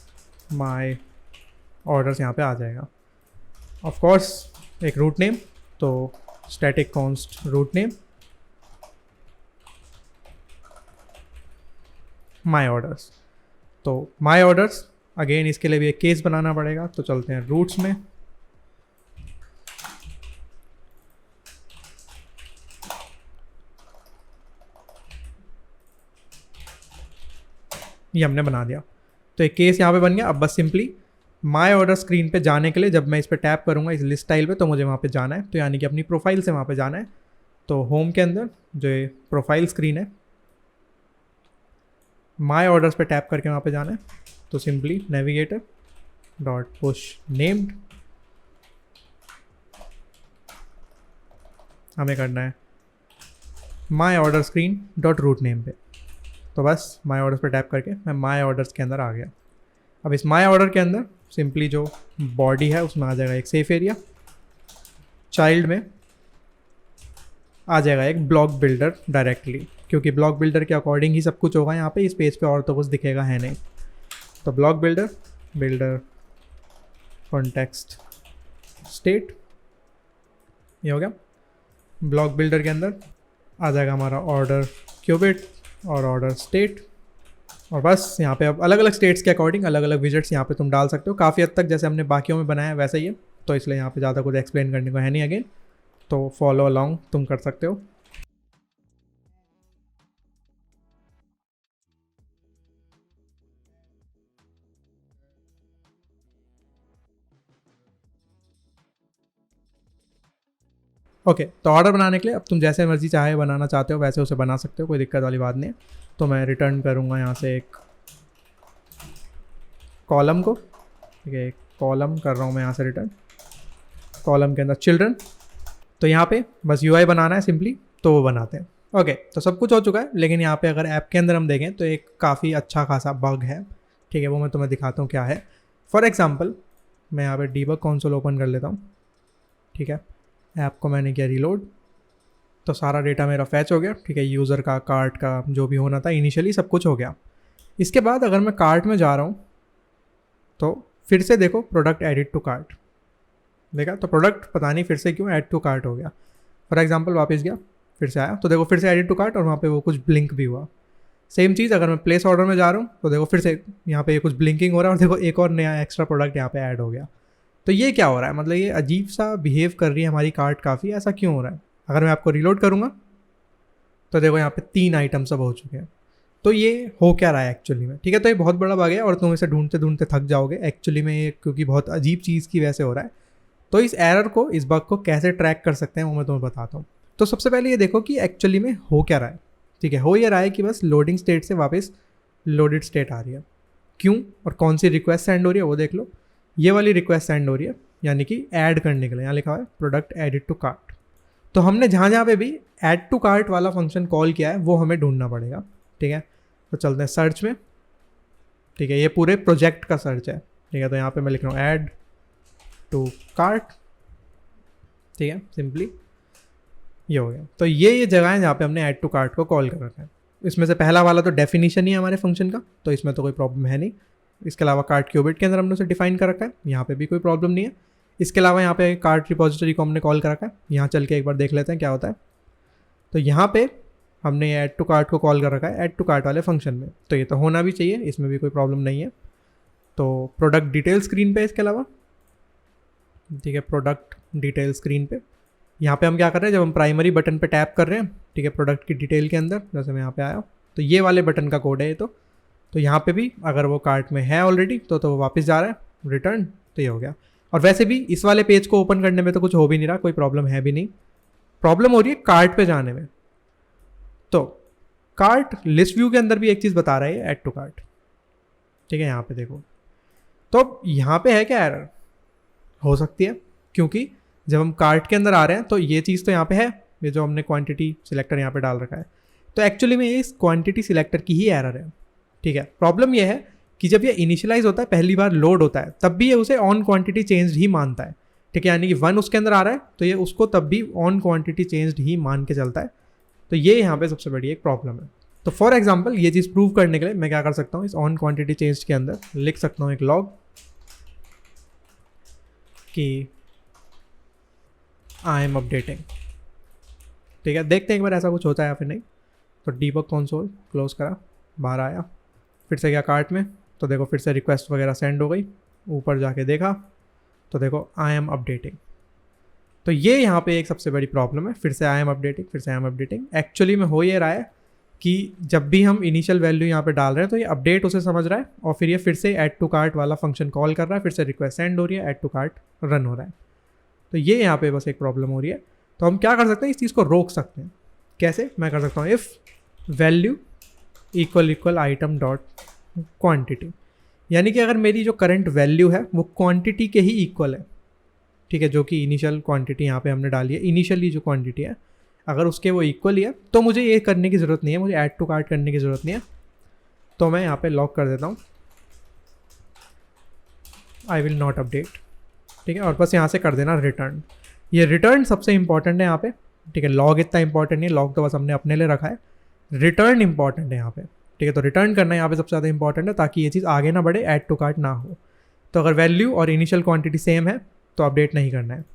माई ऑर्डर्स यहाँ पे आ जाएगा। ऑफ कोर्स एक रूट नेम, तो static const route name my orders. तो माई ऑर्डर्स अगेन इसके लिए भी एक केस बनाना पड़ेगा। तो चलते हैं रूट्स में, ये हमने बना दिया। तो एक केस यहाँ पे बन गया। अब बस सिंपली माई ऑर्डर स्क्रीन पे जाने के लिए जब मैं इस पर टैप करूँगा इस लिस्ट टाइल पे, तो मुझे वहाँ पे जाना है। तो यानी कि अपनी प्रोफाइल से वहाँ पे जाना है। तो होम के अंदर जो प्रोफाइल स्क्रीन है, माई ऑर्डर्स पे टैप करके वहाँ पे जाना है। तो simply navigator dot push named हमें करना है my order screen dot route name पे। तो बस माई ऑर्डर्स पे टैप करके मैं माई ऑर्डर्स के अंदर आ गया। अब इस माई ऑर्डर के अंदर सिंपली जो बॉडी है उसमें आ जाएगा एक सेफ एरिया, चाइल्ड में आ जाएगा एक ब्लॉक बिल्डर डायरेक्टली, क्योंकि ब्लॉक बिल्डर के अकॉर्डिंग ही सब कुछ होगा यहाँ पे। इस पेज पे और तो कुछ दिखेगा है नहीं। तो block builder builder context state, ये हो गया। ब्लॉक बिल्डर के अंदर आ जाएगा हमारा ऑर्डर क्यूबिट और ऑर्डर स्टेट। और बस यहाँ पे अब अलग अलग स्टेट्स के अकॉर्डिंग अलग अलग विजेट्स यहाँ पे तुम डाल सकते हो। काफ़ी हद तक जैसे हमने बाकियों में बनाया है वैसा ही है, तो इसलिए यहाँ पे ज़्यादा कुछ एक्सप्लेन करने को है नहीं अगेन। तो फॉलो अलॉन्ग तुम कर सकते हो। ओके, तो ऑर्डर बनाने के लिए अब तुम जैसे मर्जी चाहे बनाना चाहते हो वैसे उसे बना सकते हो, कोई दिक्कत वाली बात नहीं है। तो मैं रिटर्न करूँगा यहाँ से एक कॉलम को, ठीक है, एक कॉलम कर रहा हूँ मैं यहाँ से रिटर्न, कॉलम के अंदर चिल्ड्रन। तो यहाँ पे बस यूआई बनाना है सिंपली, तो वो बनाते हैं। ओके, तो सब कुछ हो चुका है। लेकिन यहाँ पे अगर ऐप के अंदर हम देखें तो एक काफ़ी अच्छा खासा बग है, ठीक है, वो मैं तुम्हें दिखाता हूँ क्या है। फॉर एग्जांपल मैं यहाँ पे डीबग कंसोल ओपन कर लेता हूँ, ठीक है। ऐप को मैंने किया रीलोड, तो सारा डेटा मेरा फैच हो गया, ठीक है, यूज़र का, कार्ट का, जो भी होना था इनिशियली सब कुछ हो गया। इसके बाद अगर मैं कार्ट में जा रहा हूँ तो फिर से देखो प्रोडक्ट एडिट टू कार्ट, देखा, तो प्रोडक्ट पता नहीं फिर से क्यों ऐड टू कार्ट हो गया। फॉर एग्जांपल वापस गया, फिर से आया, तो देखो फिर से एडिट टू कार्ट और वहाँ पे वो कुछ ब्लिंक भी हुआ। सेम चीज़ अगर मैं प्लेस ऑर्डर में जा रहा हूँ तो देखो फिर से यहाँ पे कुछ ब्लिंकिंग हो रहा है और देखो एक और नया एक्स्ट्रा प्रोडक्ट यहाँ पे ऐड हो गया। तो ये क्या हो रहा है, मतलब ये अजीब सा बिहेव कर रही है हमारी कार्ट काफ़ी, ऐसा क्यों हो रहा है। अगर मैं आपको रिलोड करूँगा तो देखो यहाँ पे 3 आइटम्स अब हो चुके हैं। तो ये हो क्या रहा है एक्चुअली में, ठीक है। तो ये बहुत बड़ा बग है और तुम इसे ढूंढते ढूंढते थक जाओगे एक्चुअली में, ये क्योंकि बहुत अजीब चीज़ की वजह से हो रहा है। तो इस एरर को, इस बग को कैसे ट्रैक कर सकते हैं वो मैं तुम्हें बताता हूँ। तो सबसे पहले ये देखो कि एक्चुअली में हो क्या रहा है, ठीक है। हो ये रहा है कि बस लोडिंग स्टेट से वापस लोडेड स्टेट आ रही है। क्यों और कौन सी रिक्वेस्ट सेंड हो रही है वो देख लो। ये वाली रिक्वेस्ट सेंड हो रही है, यानी कि ऐड करने के लिए। यहाँ लिखा हुआ है प्रोडक्ट एडिड टू कार्ट। तो हमने जहाँ जहाँ पे भी ऐड टू कार्ट वाला फंक्शन कॉल किया है वो हमें ढूंढना पड़ेगा, ठीक है। तो चलते हैं सर्च में, ठीक है। ये पूरे प्रोजेक्ट का सर्च है, ठीक है। तो यहाँ पे मैं लिख रहा हूँ ऐड टू कार्ट, ठीक है। सिंपली ये हो गया। तो ये जगह है जहाँ पे हमने ऐड टू कार्ट को कॉल कर रखा है। इसमें से पहला वाला तो डेफिनेशन ही है हमारे फंक्शन का, तो इसमें तो कोई प्रॉब्लम है नहीं। इसके अलावा कार्ट क्यूबिट के अंदर हमने उसे डिफाइन कर रखा है, यहाँ पे भी कोई प्रॉब्लम नहीं है। इसके अलावा यहाँ पे कार्ट रिपोजिटरी को हमने कॉल कर रखा है। यहाँ चल के एक बार देख लेते हैं क्या होता है। तो यहाँ पे हमने ऐड टू कार्ट को कॉल कर रखा है ऐड टू कार्ट वाले फंक्शन में, तो ये तो होना भी चाहिए, इसमें भी कोई प्रॉब्लम नहीं है। तो प्रोडक्ट डिटेल स्क्रीन पे इसके अलावा, ठीक है, प्रोडक्ट डिटेल स्क्रीन पे यहाँ पे हम क्या कर रहे हैं, जब हम प्राइमरी बटन पे टैप कर रहे हैं, ठीक है, प्रोडक्ट की डिटेल के अंदर, जैसे मैं यहाँ पे आया तो ये वाले बटन का कोड है ये। तो यहाँ पे भी अगर वो कार्ट में है ऑलरेडी तो वो वापस जा रहा है रिटर्न, तो ये हो गया। और वैसे भी इस वाले पेज को ओपन करने में तो कुछ हो भी नहीं रहा, कोई प्रॉब्लम है भी नहीं। प्रॉब्लम हो रही है कार्ट पे जाने में। तो कार्ट लिस्ट व्यू के अंदर भी एक चीज़ बता रहा है ऐड टू कार्ट, ठीक है। यहाँ पे देखो, तो यहाँ पे है क्या एरर, हो सकती है क्योंकि जब हम कार्ट के अंदर आ रहे हैं तो ये चीज़ तो यहाँ पे है, ये जो हमने क्वांटिटी सिलेक्टर यहाँ पे डाल रखा है, तो एक्चुअली में ये इस क्वांटिटी सिलेक्टर की ही एरर है, ठीक है। प्रॉब्लम ये है कि जब ये इनिशियलाइज होता है, पहली बार लोड होता है, तब भी ये उसे ऑन क्वांटिटी चेंज्ड ही मानता है, ठीक है। यानी कि 1 उसके अंदर आ रहा है तो ये उसको तब भी ऑन क्वांटिटी चेंज्ड ही मान के चलता है। तो ये यहाँ पे सबसे बड़ी एक प्रॉब्लम है। तो फॉर एग्जाम्पल ये चीज़ प्रूव करने के लिए मैं क्या कर सकता हूँ, इस ऑन क्वांटिटी चेंज्ड के अंदर लिख सकता हूँ एक लॉग कि आई एम अपडेटिंग, ठीक है। देखते हैं एक बार ऐसा कुछ होता है या फिर नहीं। तो डीबग कंसोल क्लोज करा, बाहर आया, फिर से गया कार्ट में, तो देखो फिर से रिक्वेस्ट वगैरह सेंड हो गई। ऊपर जाके देखा तो देखो आई एम अपडेटिंग। तो ये यहाँ पे एक सबसे बड़ी प्रॉब्लम है। फिर से आई एम अपडेटिंग, फिर से आई एम अपडेटिंग। एक्चुअली में हो ये रहा है कि जब भी हम इनिशियल वैल्यू यहाँ पे डाल रहे हैं तो ये अपडेट उसे समझ रहा है और फिर ये फिर से ऐड टू कार्ट वाला फंक्शन कॉल कर रहा है, फिर से रिक्वेस्ट सेंड हो रही है, ऐड टू कार्ट रन हो रहा है। तो ये यहाँ पे बस एक प्रॉब्लम हो रही है। तो हम क्या कर सकते हैं, इस चीज़ को रोक सकते हैं। कैसे, मैं कर सकता हूँ if value equal item dot quantity, यानी कि अगर मेरी जो करंट वैल्यू है वो क्वांटिटी के ही इक्वल है, ठीक है, जो कि इनिशियल क्वांटिटी यहाँ पे हमने डाली है, इनिशियली जो क्वांटिटी है अगर उसके वो इक्वल ही है तो मुझे ये करने की ज़रूरत नहीं है, मुझे ऐड टू कार्ट करने की ज़रूरत नहीं है। तो मैं यहाँ पे लॉक कर देता हूँ आई विल नॉट अपडेट, ठीक है। और बस यहाँ से कर देना रिटर्न। ये रिटर्न सबसे इंपॉर्टेंट है यहाँ पे, ठीक है। लॉग इतना इंपॉर्टेंट नहीं है, लॉग तो बस हमने अपने लिए रखा है, रिटर्न इंपॉर्टेंट है यहाँ पे, ठीक है। तो रिटर्न करना यहाँ पे सबसे ज़्यादा इंपॉर्टेंट है ताकि ये चीज़ आगे ना बढ़े, ऐड टू कार्ट ना हो। तो अगर वैल्यू और इनिशियल क्वांटिटी सेम है तो अपडेट नहीं करना है।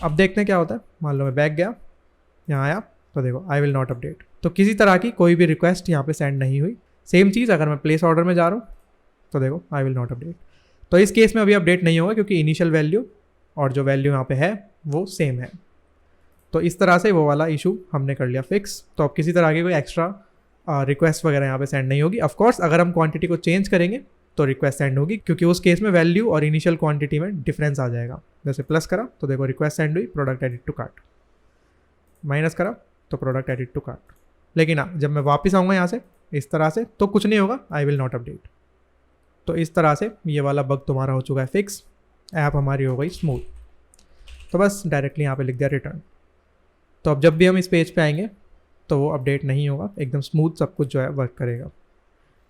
अब देखते हैं क्या होता है। मान लो मैं बैक गया, यहाँ आया तो देखो आई विल नॉट अपडेट, तो किसी तरह की कोई भी रिक्वेस्ट यहाँ पे सेंड नहीं हुई। सेम चीज़ अगर मैं प्लेस ऑर्डर में जा रहा हूँ तो देखो आई विल नॉट अपडेट। तो इस केस में अभी अपडेट नहीं होगा क्योंकि इनिशियल वैल्यू और जो वैल्यू यहाँ पे है वो सेम है। तो इस तरह से वो वाला इशू हमने कर लिया फिक्स। तो अब किसी तरह की कोई एक्स्ट्रा रिक्वेस्ट वगैरह यहाँ पे सेंड नहीं होगी। ऑफकोर्स अगर हम क्वांटिटी को चेंज करेंगे तो रिक्वेस्ट सेंड होगी, क्योंकि उस केस में वैल्यू और इनिशियल क्वांटिटी में डिफरेंस आ जाएगा। जैसे प्लस करा तो देखो रिक्वेस्ट सेंड हुई, product added to cart, minus करा तो प्रोडक्ट एडिड टू कार्ट। लेकिन हाँ, जब मैं वापस आऊँगा यहाँ से इस तरह से तो कुछ नहीं होगा, आई विल नॉट अपडेट। तो इस तरह से ये वाला बग तुम्हारा हो चुका है फिक्स, ऐप हमारी हो गई स्मूथ। तो बस डायरेक्टली यहाँ पे लिख दिया रिटर्न। तो अब जब भी हम इस पेज पे आएंगे तो वो अपडेट नहीं होगा, एकदम स्मूथ सब कुछ जो है वर्क करेगा।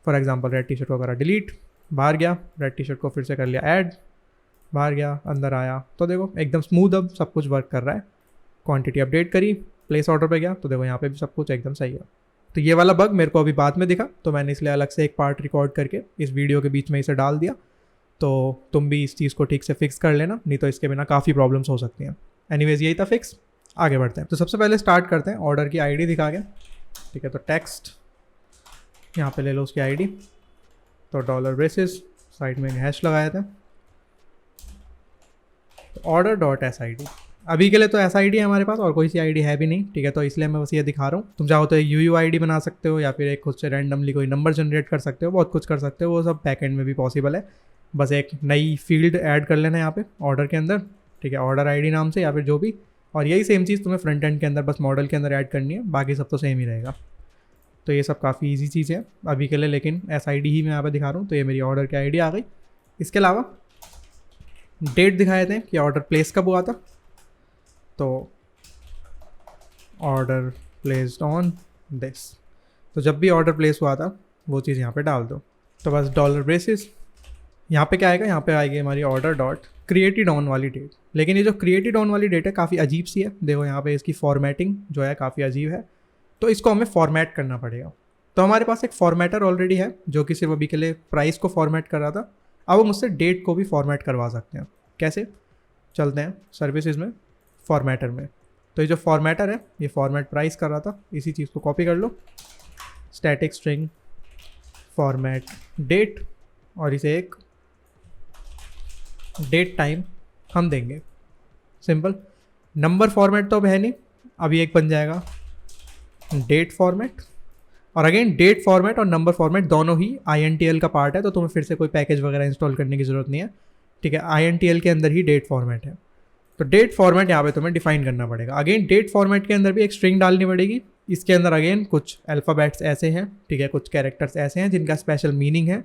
For example red T shirt वगैरह डिलीट, बाहर गया, रेड टी शर्ट को फिर से कर लिया ऐड, बाहर गया, अंदर आया, तो देखो एकदम स्मूथ अब सब कुछ वर्क कर रहा है। क्वांटिटी अपडेट करी, प्लेस ऑर्डर पे गया तो देखो यहाँ पे भी सब कुछ एकदम सही है। तो ये वाला बग मेरे को अभी बाद में दिखा तो मैंने इसलिए अलग से एक पार्ट रिकॉर्ड करके इस वीडियो के बीच में इसे डाल दिया। तो तुम भी इस चीज़ को ठीक से फिक्स कर लेना, नहीं तो इसके बिना काफ़ी प्रॉब्लम्स हो सकती हैं। एनीवेज यही था फिक्स, आगे बढ़ते हैं। तो सबसे पहले स्टार्ट करते हैं ऑर्डर की आईडी दिखा के, ठीक है। तो टेक्स्ट यहाँ पे ले लो उसकी आईडी, तो डॉलर ब्रेसिस, साइड में हैश लगाया था, order dot S I D. अभी के लिए तो एस आई डी है हमारे पास, और कोई सी आईडी है भी नहीं, ठीक है, तो इसलिए मैं बस ये दिखा रहा हूँ। तुम चाहो तो यू यू आई डी बना सकते हो, या फिर एक खुद से रैंडमली कोई नंबर जनरेट कर सकते हो, बहुत कुछ कर सकते हो, वो सब बैकएंड में भी पॉसिबल है। बस एक नई फील्ड ऐड कर लेना है यहाँ पे ऑर्डर के अंदर, ठीक है, ऑर्डर आईडी नाम से या फिर जो भी, और यही सेम चीज़ तुम्हें फ्रंट एंड के अंदर बस मॉडल के अंदर ऐड करनी है, बाकी सब तो सेम ही रहेगा। तो ये सब काफ़ी ईजी चीज़ है अभी के लिए, लेकिन एस आई डी ही मैं यहाँ पे दिखा रहा हूँ। तो ये मेरी ऑर्डर की आईडी आ गई। इसके अलावा डेट दिखाए थे कि ऑर्डर प्लेस कब हुआ था, तो ऑर्डर प्लेस्ड ऑन दिस, तो जब भी ऑर्डर प्लेस हुआ था वो चीज़ यहाँ पे डाल दो। तो बस डॉलर ब्रेसिस, यहाँ पे क्या आएगा, यहाँ पे आएगी हमारी ऑर्डर डॉट क्रिएटेड ऑन वाली डेट। लेकिन ये जो क्रिएटेड ऑन वाली डेट है काफ़ी अजीब सी है, देखो यहाँ पे इसकी फॉर्मेटिंग जो है काफ़ी अजीब है, तो इसको हमें फॉर्मेट करना पड़ेगा। तो हमारे पास एक फॉर्मेटर ऑलरेडी है जो कि सिर्फ अभी के लिए प्राइस को फॉर्मेट कर रहा था, अब हम उससे डेट को भी फॉर्मेट करवा सकते हैं। कैसे, चलते हैं सर्विसेज में, फॉर्मेटर में। तो ये जो फॉर्मेटर है ये फॉर्मेट प्राइस कर रहा था, इसी चीज़ को कॉपी कर लो, स्टैटिक स्ट्रिंग फॉर्मेट डेट, और इसे एक डेट टाइम हम देंगे। सिंपल, नंबर फॉर्मेट तो अब है नहीं, अभी एक बन जाएगा डेट फॉर्मेट, और अगेन डेट फॉर्मेट और नंबर फॉर्मेट दोनों ही INTL का पार्ट है, तो तुम्हें फिर से कोई पैकेज वगैरह इंस्टॉल करने की ज़रूरत नहीं है, ठीक है, INTL के अंदर ही डेट फॉर्मेट है। तो डेट फॉर्मेट यहाँ पे तुम्हें डिफाइन करना पड़ेगा। अगेन डेट फॉर्मेट के अंदर भी एक स्ट्रिंग डालनी पड़ेगी, इसके अंदर अगेन कुछ अल्फ़ाबेट्स ऐसे हैं, ठीक है, कुछ कैरेक्टर्स ऐसे हैं जिनका स्पेशल मीनिंग है,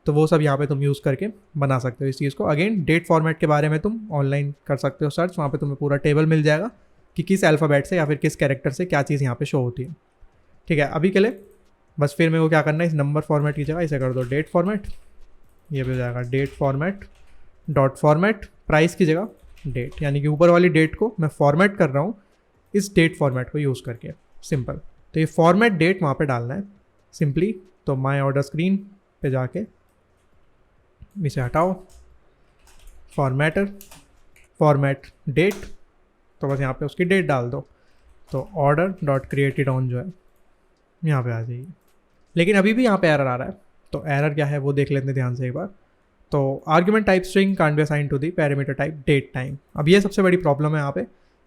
तो वो सब यहाँ पे तुम यूज़ करके बना सकते हो इस चीज़ को। अगेन डेट फॉर्मेट के बारे में तुम ऑनलाइन कर सकते हो सर्च, वहाँ पे तुम्हें पूरा टेबल मिल जाएगा कि किस अल्फ़ाबेट से या फिर किस कैरेक्टर से क्या चीज़ यहाँ पे शो होती है, ठीक है। अभी के लिए बस फिर मेरे को क्या करना है, इस नंबर फॉर्मेट की जगह इसे कर दो डेट फॉर्मेट, ये भी हो जाएगा date format dot format, price की जगह डेट, यानी कि ऊपर वाली डेट को मैं फॉर्मेट कर रहा हूँ इस डेट फॉर्मेट को यूज़ करके। सिंपल, तो ये फॉर्मेट डेट वहाँ पे डालना है सिंपली। तो माय ऑर्डर स्क्रीन पे जाके इसे हटाओ, फॉर्मेटर फॉर्मेट डेट, तो बस यहाँ पे उसकी डेट डाल दो, तो ऑर्डर डॉट क्रिएटेड ऑन जो है यहाँ पे आ जाएगी। लेकिन अभी भी यहाँ पे एरर आ रहा है, तो एरर क्या है वो देख लेते हैं ध्यान से एक बार। तो argument type string can't be assign to the parameter type date time. अब ये सबसे बड़ी प्रॉब्लम है यहाँ पे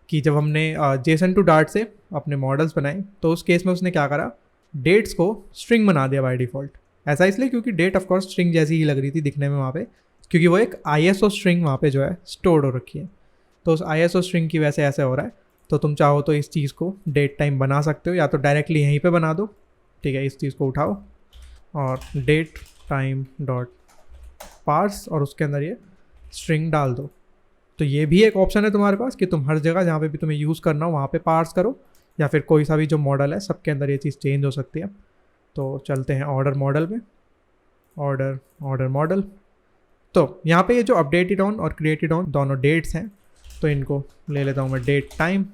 कि जब हमने जेसन टू डार्ट से अपने मॉडल्स बनाए तो उस केस में उसने क्या करा, डेट्स को स्ट्रिंग बना दिया बाय डिफ़ॉल्ट। ऐसा इसलिए क्योंकि डेट ऑफकोर्स स्ट्रिंग जैसी ही लग रही थी दिखने में वहाँ पे, क्योंकि वो एक ISO स्ट्रिंग वहाँ पे जो है स्टोर्ड हो रखी है, तो उस ISO स्ट्रिंग की वजह से ऐसे हो रहा है। तो तुम चाहो तो इस चीज़ को डेट टाइम बना सकते हो, या तो डायरेक्टली यहीं पे बना दो, ठीक है, इस चीज़ को उठाओ और डेट टाइम डॉट पार्स और उसके अंदर ये स्ट्रिंग डाल दो। तो ये भी एक ऑप्शन है तुम्हारे पास कि तुम हर जगह जहाँ पे भी तुम्हें यूज़ करना हो वहाँ पे पार्स करो, या फिर कोई सा भी जो मॉडल है सबके अंदर ये चीज़ चेंज हो सकती है। तो चलते हैं ऑर्डर मॉडल में, ऑर्डर मॉडल। तो यहाँ पे ये जो अपडेटेड ऑन और क्रिएटेड ऑन दोनों डेट्स हैं, तो इनको ले लेता हूँ मैं डेट टाइम।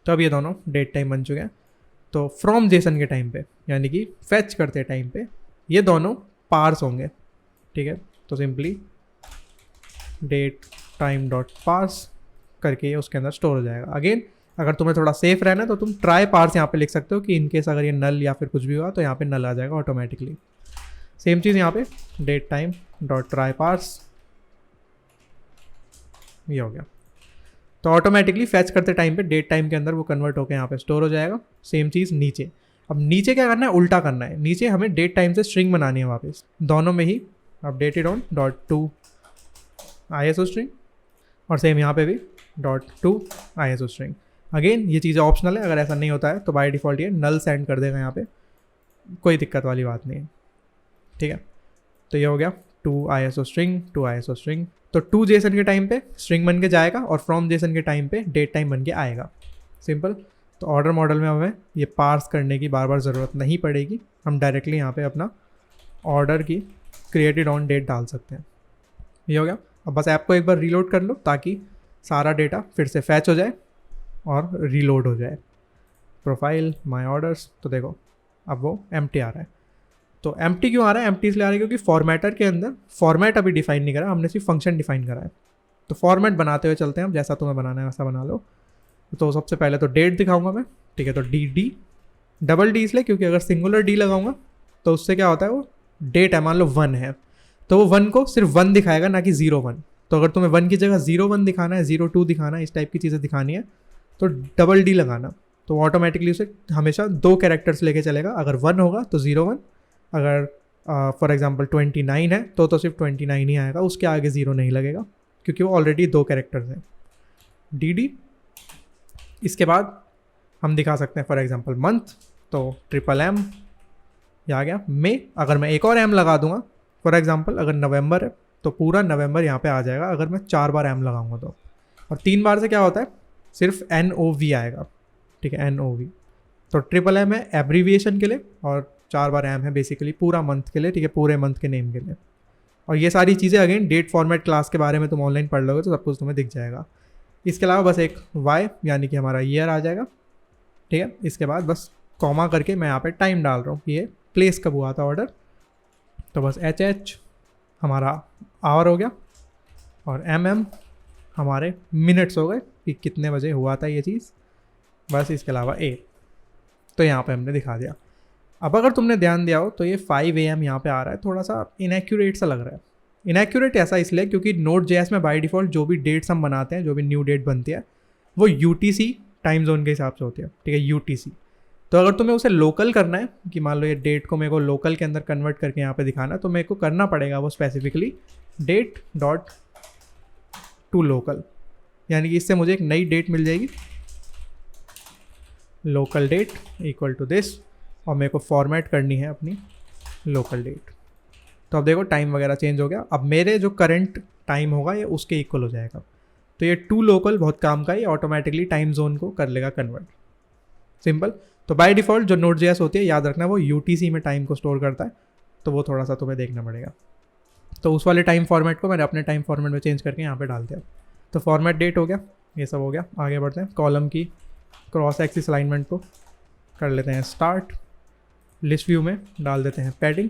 तो अब ये दोनों डेट टाइम बन चुके हैं। तो फ्रॉम जेसन के टाइम पे, यानी कि फैच करते टाइम पे, ये दोनों पार्स होंगे, ठीक है। तो simply date time dot parse करके ये उसके अंदर स्टोर हो जाएगा। अगेन अगर तुम्हें थोड़ा सेफ रहना है तो तुम ट्राई पार्स यहाँ पे लिख सकते हो कि इनकेस अगर ये नल या फिर कुछ भी हुआ तो यहाँ पे नल आ जाएगा ऑटोमेटिकली। सेम चीज़ यहाँ पे date time dot try parse, ये हो गया। तो ऑटोमेटिकली फैच करते टाइम पे डेट टाइम के अंदर वो कन्वर्ट होकर यहाँ पे स्टोर हो जाएगा। सेम चीज़ नीचे, अब नीचे क्या करना है, उल्टा करना है। नीचे हमें डेट टाइम से स्ट्रिंग बनानी है वापस, दोनों में ही updated on dot to ISO string, और सेम यहाँ पे भी dot to ISO string. Again ये चीज़ें ऑप्शनल है, अगर ऐसा नहीं होता है तो बाय डिफ़ॉल्ट ये नल सेंड कर देगा यहाँ पे, कोई दिक्कत वाली बात नहीं है, ठीक है। तो ये हो गया टू ISO स्ट्रिंग। तो टू जेसन के टाइम पे स्ट्रिंग बन के जाएगा और फ्रॉम जेसन के टाइम पे डेट टाइम बन के आएगा। सिंपल। तो ऑर्डर मॉडल में हमें ये पार्स करने की बार बार ज़रूरत नहीं पड़ेगी, हम डायरेक्टली यहाँ पे अपना ऑर्डर की क्रिएटेड ऑन डेट डाल सकते हैं। ये हो गया। अब बस ऐप को एक बार रीलोड कर लो ताकि सारा डेटा फिर से फैच हो जाए और रीलोड हो जाए। प्रोफाइल माय ऑर्डर्स, तो देखो अब वो एम्प्टी आ रहा है। तो एम्प्टी क्यों आ रहा है, एम्प्टी इसलिए आ रहा है क्योंकि फॉर्मेटर के अंदर फॉर्मेट अभी डिफाइन नहीं करा, हमने सिर्फ फंक्शन डिफाइन करा है। तो फॉर्मेट बनाते हुए चलते हैं, अब जैसा तुम्हें बनाना है वैसा बना लो। तो सबसे पहले तो डेट दिखाऊंगा मैं, ठीक है। तो डी डबल डी इसलिए क्योंकि अगर सिंगुलर डी लगाऊंगा तो उससे क्या होता है, वो डेट है, मान लो 1 है तो वो 1 को सिर्फ 1 दिखाएगा, ना कि 0 1। तो अगर तुम्हें 1 की जगह 0 1 दिखाना है, 0 2 दिखाना है, इस टाइप की चीज़ें दिखानी है तो डबल डी लगाना, तो ऑटोमेटिकली उसे हमेशा 2 कैरेक्टर्स लेके चलेगा। अगर 1 होगा तो 0 1, अगर फॉर एग्जाम्पल 29 है तो सिर्फ 29 ही आएगा, उसके आगे 0 नहीं लगेगा क्योंकि वो ऑलरेडी 2 कैरेक्टर्स हैं। डी। इसके बाद हम दिखा सकते हैं फॉर एग्जाम्पल मंथ, तो MM ये आ गया। मे, अगर मैं एक और M लगा दूंगा, फॉर एग्जाम्पल अगर नवंबर है तो पूरा नवंबर यहाँ पे आ जाएगा अगर मैं 4 बार M लगाऊंगा तो। और 3 बार से क्या होता है, सिर्फ NOV आएगा, ठीक है, NOV। तो MM है एब्रीविएशन के लिए और 4 बार M है बेसिकली पूरा मंथ के लिए, ठीक है, पूरे मंथ के नेम के लिए। और ये सारी चीज़ें अगेन डेट फॉर्मेट क्लास के बारे में तुम ऑनलाइन पढ़ लोगे तो सब कुछ तुम्हें दिख जाएगा। इसके अलावा बस एक Y यानी कि हमारा ईयर आ जाएगा, ठीक है। इसके बाद बस कॉमा करके मैं यहाँ पे टाइम डाल रहा हूँ, ये प्लेस कब हुआ था ऑर्डर, तो बस HH हमारा आवर हो गया और MM हमारे मिनट्स हो गए कि कितने बजे हुआ था ये चीज़, बस। इसके अलावा A, तो यहाँ पे हमने दिखा दिया। अब अगर तुमने ध्यान दिया हो तो ये 5 AM यहाँ पे आ रहा है, थोड़ा सा इनएक्यूरेट सा लग रहा है। इनएक्यूरेट ऐसा इसलिए क्योंकि Node.js में बाय डिफ़ॉल्ट जो भी डेट्स हम बनाते हैं, जो भी न्यू डेट बनती है, वो UTC टाइम जोन के हिसाब से होती है, ठीक है, UTC। तो अगर तुम्हें उसे लोकल करना है कि मान लो ये डेट को मेरे को लोकल के अंदर कन्वर्ट करके यहाँ पे दिखाना है, तो मेरे को करना पड़ेगा वो specifically date dot to local, यानी कि इससे मुझे एक नई डेट मिल जाएगी, local date equal to this, और मेरे को फॉर्मेट करनी है अपनी लोकल डेट। तो अब देखो टाइम वगैरह चेंज हो गया, अब मेरे जो करंट टाइम होगा ये उसके इक्वल हो जाएगा। तो ये टू लोकल बहुत काम का, ये ऑटोमेटिकली टाइम जोन को कर लेगा कन्वर्ट, सिंपल। तो बाय डिफ़ॉल्ट जो Node.js होती है, याद रखना, वो UTC में टाइम को स्टोर करता है, तो वो थोड़ा सा तुम्हें देखना पड़ेगा। तो उस वाले टाइम फॉर्मेट को मैंने अपने टाइम फॉर्मेट में चेंज करके यहाँ पे डाल दिया। तो फॉर्मेट डेट हो गया, ये सब हो गया। आगे बढ़ते हैं, कॉलम की क्रॉस एक्सिस अलाइनमेंट को कर लेते हैं स्टार्ट, लिस्ट व्यू में डाल देते हैं पैडिंग।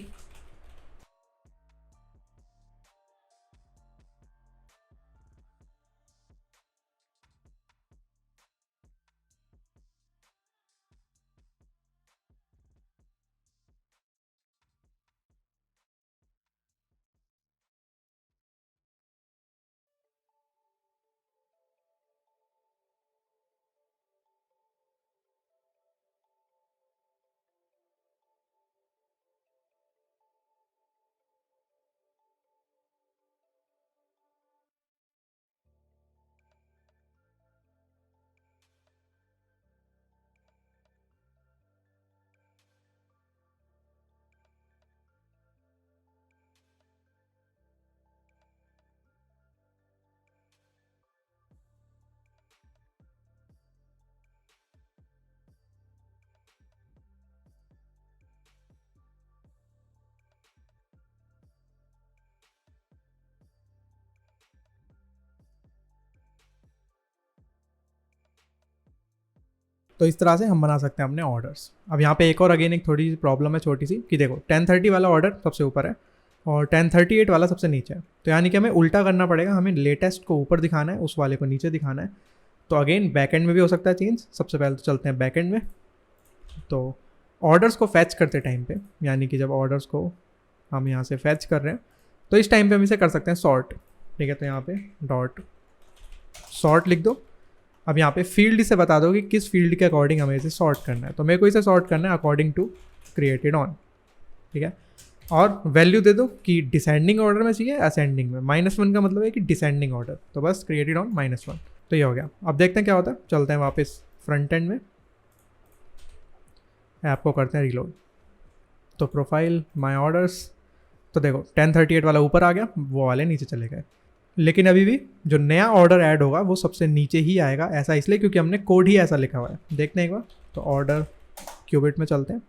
तो इस तरह से हम बना सकते हैं अपने ऑर्डर्स। अब यहाँ पे एक और अगेन एक थोड़ी सी प्रॉब्लम है छोटी सी, कि देखो 10:30 वाला ऑर्डर सबसे ऊपर है और 10:38 वाला सबसे नीचे है, तो यानी कि हमें उल्टा करना पड़ेगा, हमें लेटेस्ट को ऊपर दिखाना है, उस वाले को नीचे दिखाना है। तो अगेन बैकएंड में भी हो सकता है चेंज। सबसे पहले तो चलते हैं बैकएंड में, तो ऑर्डर्स को फैच करते टाइम पे, यानी कि जब ऑर्डर्स को हम यहाँ से फैच कर रहे हैं तो इस टाइम पे हम इसे कर सकते हैं सॉर्ट, ठीक है। तो यहाँ पे डॉट सॉर्ट लिख दो। अब यहाँ पे फील्ड से बता दो कि किस फील्ड के अकॉर्डिंग हमें इसे सॉर्ट करना है, तो मेरे को इसे सॉर्ट करना है अकॉर्डिंग टू क्रिएटेड ऑन, ठीक है। और वैल्यू दे दो कि डिसेंडिंग ऑर्डर में चाहिए असेंडिंग में, -1 का मतलब है कि डिसेंडिंग ऑर्डर, तो बस क्रिएटेड ऑन -1। तो ये हो गया। अब देखते हैं क्या होता है, चलते हैं वापस फ्रंट एंड में, ऐप को करते हैं रिलोड। तो प्रोफाइल माई ऑर्डर्स, तो देखो 10:38 वाला ऊपर आ गया, वो वाले नीचे चले गए। लेकिन अभी भी जो नया ऑर्डर ऐड होगा वो सबसे नीचे ही आएगा, ऐसा इसलिए क्योंकि हमने कोड ही ऐसा लिखा हुआ है। देखते हैं एक बार, तो ऑर्डर क्यूबिट में चलते हैं।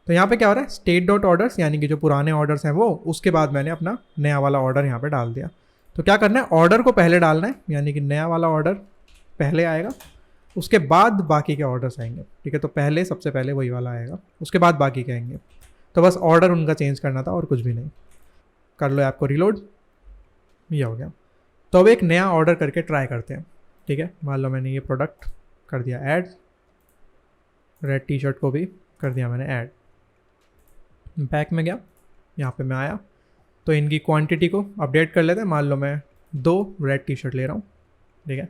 तो यहाँ पे क्या हो रहा है, स्टेट डॉट ऑर्डर्स, यानी कि जो पुराने ऑर्डर्स हैं वो, उसके बाद मैंने अपना नया वाला ऑर्डर यहाँ पे डाल दिया। तो क्या करना है, ऑर्डर को पहले डालना है, यानी कि नया वाला ऑर्डर पहले आएगा, उसके बाद बाकी के ऑर्डर्स आएंगे, ठीक है। तो पहले सबसे पहले वही वाला आएगा, उसके बाद बाकी के आएंगे। तो बस ऑर्डर उनका चेंज करना था और कुछ भी नहीं। कर लो ऐप को रिलोड, ये हो गया। तो अब एक नया ऑर्डर करके ट्राई करते हैं, ठीक है। मान लो मैंने ये प्रोडक्ट कर दिया ऐड, रेड टी शर्ट को भी कर दिया मैंने ऐड। बैक में गया, यहाँ पे मैं आया तो इनकी क्वांटिटी को अपडेट कर लेते हैं। मान लो मैं 2 रेड टी शर्ट ले रहा हूँ, ठीक है।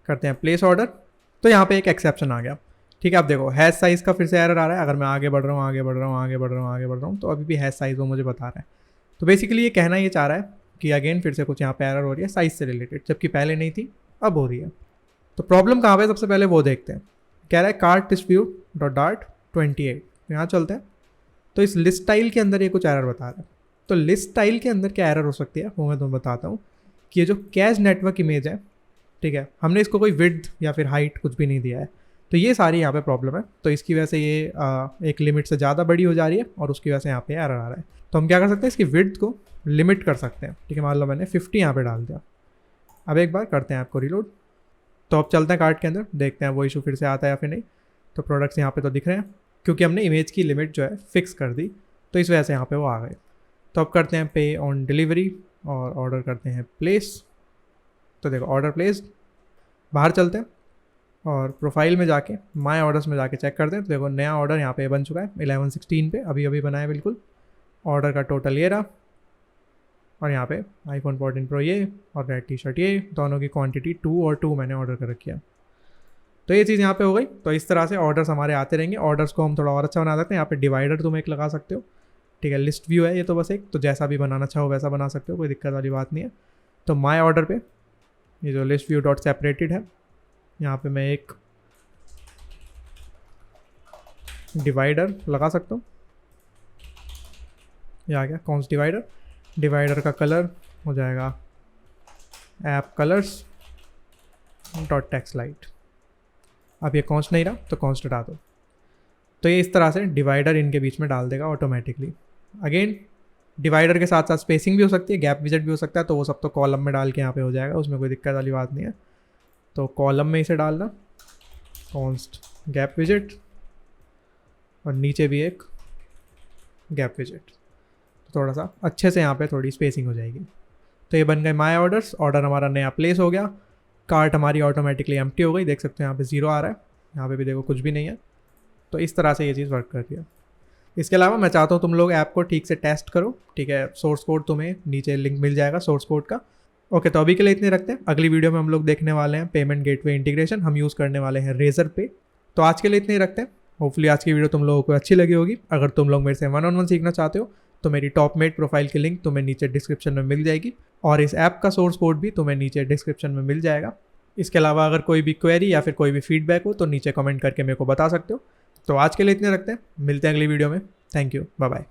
करते हैं प्लेस ऑर्डर। तो यहाँ पे एक एक्सेप्शन आ गया, ठीक है। आप देखो हैश साइज़ का फिर से एरर आ रहा है। अगर मैं आगे बढ़ रहा हूँ आगे बढ़ रहा हूँ आगे बढ़ रहा हूँ आगे बढ़ रहा हूँ तो अभी भी हैश साइज़ वो मुझे बता रहा है। तो बेसिकली ये कहना ये चाह रहा है कि अगेन फिर से कुछ यहाँ पे एरर हो रही है साइज़ से रिलेटेड, जबकि पहले नहीं थी अब हो रही है। तो प्रॉब्लम कहाँ पे, सबसे पहले वो देखते हैं। कह रहा है कार्ट डिस्प्यूट डॉट डार्ट 28, यहाँ चलते हैं। तो इस लिस्ट स्टाइल के अंदर ये कुछ एरर बता रहा है। तो लिस्ट स्टाइल के अंदर क्या एरर हो सकती है वो मैं तुम्हें बताता हूँ। कि ये जो कैश नेटवर्क इमेज है, ठीक है, हमने इसको कोई विड्थ या फिर हाइट कुछ भी नहीं दिया है, तो ये सारी यहाँ पे प्रॉब्लम है। तो इसकी वजह से ये एक लिमिट से ज़्यादा बड़ी हो जा रही है और उसकी वजह से यहाँ पे एरर आ रहा है। तो हम क्या कर सकते हैं, इसकी विड्थ को लिमिट कर सकते हैं, ठीक है। मान लो मैंने 50 यहाँ पे डाल दिया। अब एक बार करते हैं आपको रिलोड। तो अब चलते हैं कार्ट के अंदर, देखते हैं वो इशू फिर से आता है या फिर नहीं। तो प्रोडक्ट्स यहाँ पे तो दिख रहे हैं क्योंकि हमने इमेज की लिमिट जो है फिक्स कर दी, तो इस वजह से यहाँ पे वो आ गए। तो अब करते हैं पे ऑन डिलीवरी और ऑर्डर करते हैं प्लेस। तो देखो ऑर्डर प्लेस, बाहर चलते हैं और प्रोफाइल में जाके माय ऑर्डर्स में जाके चेक करते हैं। तो देखो नया ऑर्डर यहाँ पे बन चुका है 11/16 पे, अभी अभी बना है बिल्कुल। ऑर्डर का टोटल ये रहा और यहाँ पे iPhone 14 Pro ये और रेड टी शर्ट ये, दोनों की क्वांटिटी 2 और 2 मैंने ऑर्डर कर रखी है। तो ये चीज़ यहाँ पे हो गई। तो इस तरह से ऑर्डर्स हमारे आते रहेंगे। ऑर्डर्स को हम थोड़ा और अच्छा बना सकते हैं। यहाँ पे डिवाइडर तुम एक लगा सकते हो, ठीक है। लिस्ट व्यू है ये तो बस एक, तो जैसा भी बनाना चाहो वैसा बना सकते हो, कोई दिक्कत वाली बात नहीं है। तो माय ऑर्डर पे ये जो लिस्ट व्यू डॉट सेपरेटेड है, यहाँ पे मैं एक डिवाइडर लगा सकता हूँ। ये आ गया कॉन्स डिवाइडर। डिवाइडर का कलर हो जाएगा app colours dot text light. अब ये कॉन्स नहीं रहा तो कॉन्स हटा दो। तो ये इस तरह से डिवाइडर इनके बीच में डाल देगा ऑटोमेटिकली। अगेन डिवाइडर के साथ साथ स्पेसिंग भी हो सकती है, गैप विजेट भी हो सकता है, तो वो सब तो कॉलम में डाल के यहाँ पे हो जाएगा, उसमें कोई दिक्कत वाली बात नहीं है। तो कॉलम में इसे डालना कॉन्स्ट गैप विजेट और नीचे भी एक गैप विजेट, तो थोड़ा सा अच्छे से यहाँ पे थोड़ी स्पेसिंग हो जाएगी। तो ये बन गए माय ऑर्डर्स। ऑर्डर हमारा नया प्लेस हो गया। कार्ट हमारी ऑटोमेटिकली एम्प्टी हो गई, देख सकते हैं यहाँ पे 0 आ रहा है, यहाँ पे भी देखो कुछ भी नहीं है। तो इस तरह से ये चीज़ वर्क कर रही है। इसके अलावा मैं चाहता हूँ तुम लोग ऐप को ठीक से टेस्ट करो, ठीक है। सोर्स कोड तुम्हें नीचे लिंक मिल जाएगा सोर्स कोड का। ओके, तो अभी के लिए इतने रखते हैं। अगली वीडियो में हम लोग देखने वाले हैं पेमेंट गेटवे इंटीग्रेशन। हम यूज़ करने वाले हैं रेजर पे। तो आज के लिए इतने ही रखते हैं। होपफुली आज की वीडियो तुम लोगों को अच्छी लगी होगी। अगर तुम लोग मेरे से 1-on-1 सीखना चाहते हो तो मेरी टॉपमेट प्रोफाइल की लिंक तुम्हें नीचे डिस्क्रिप्शन में मिल जाएगी और इस ऐप का सोर्स कोड भी तुम्हें नीचे डिस्क्रिप्शन में मिल जाएगा। इसके अलावा अगर कोई भी क्वेरी या फिर कोई भी फीडबैक हो तो नीचे कमेंट करके मेरे को बता सकते हो। तो आज के लिए इतने रखते हैं, मिलते हैं अगली वीडियो में। Thank you, bye bye.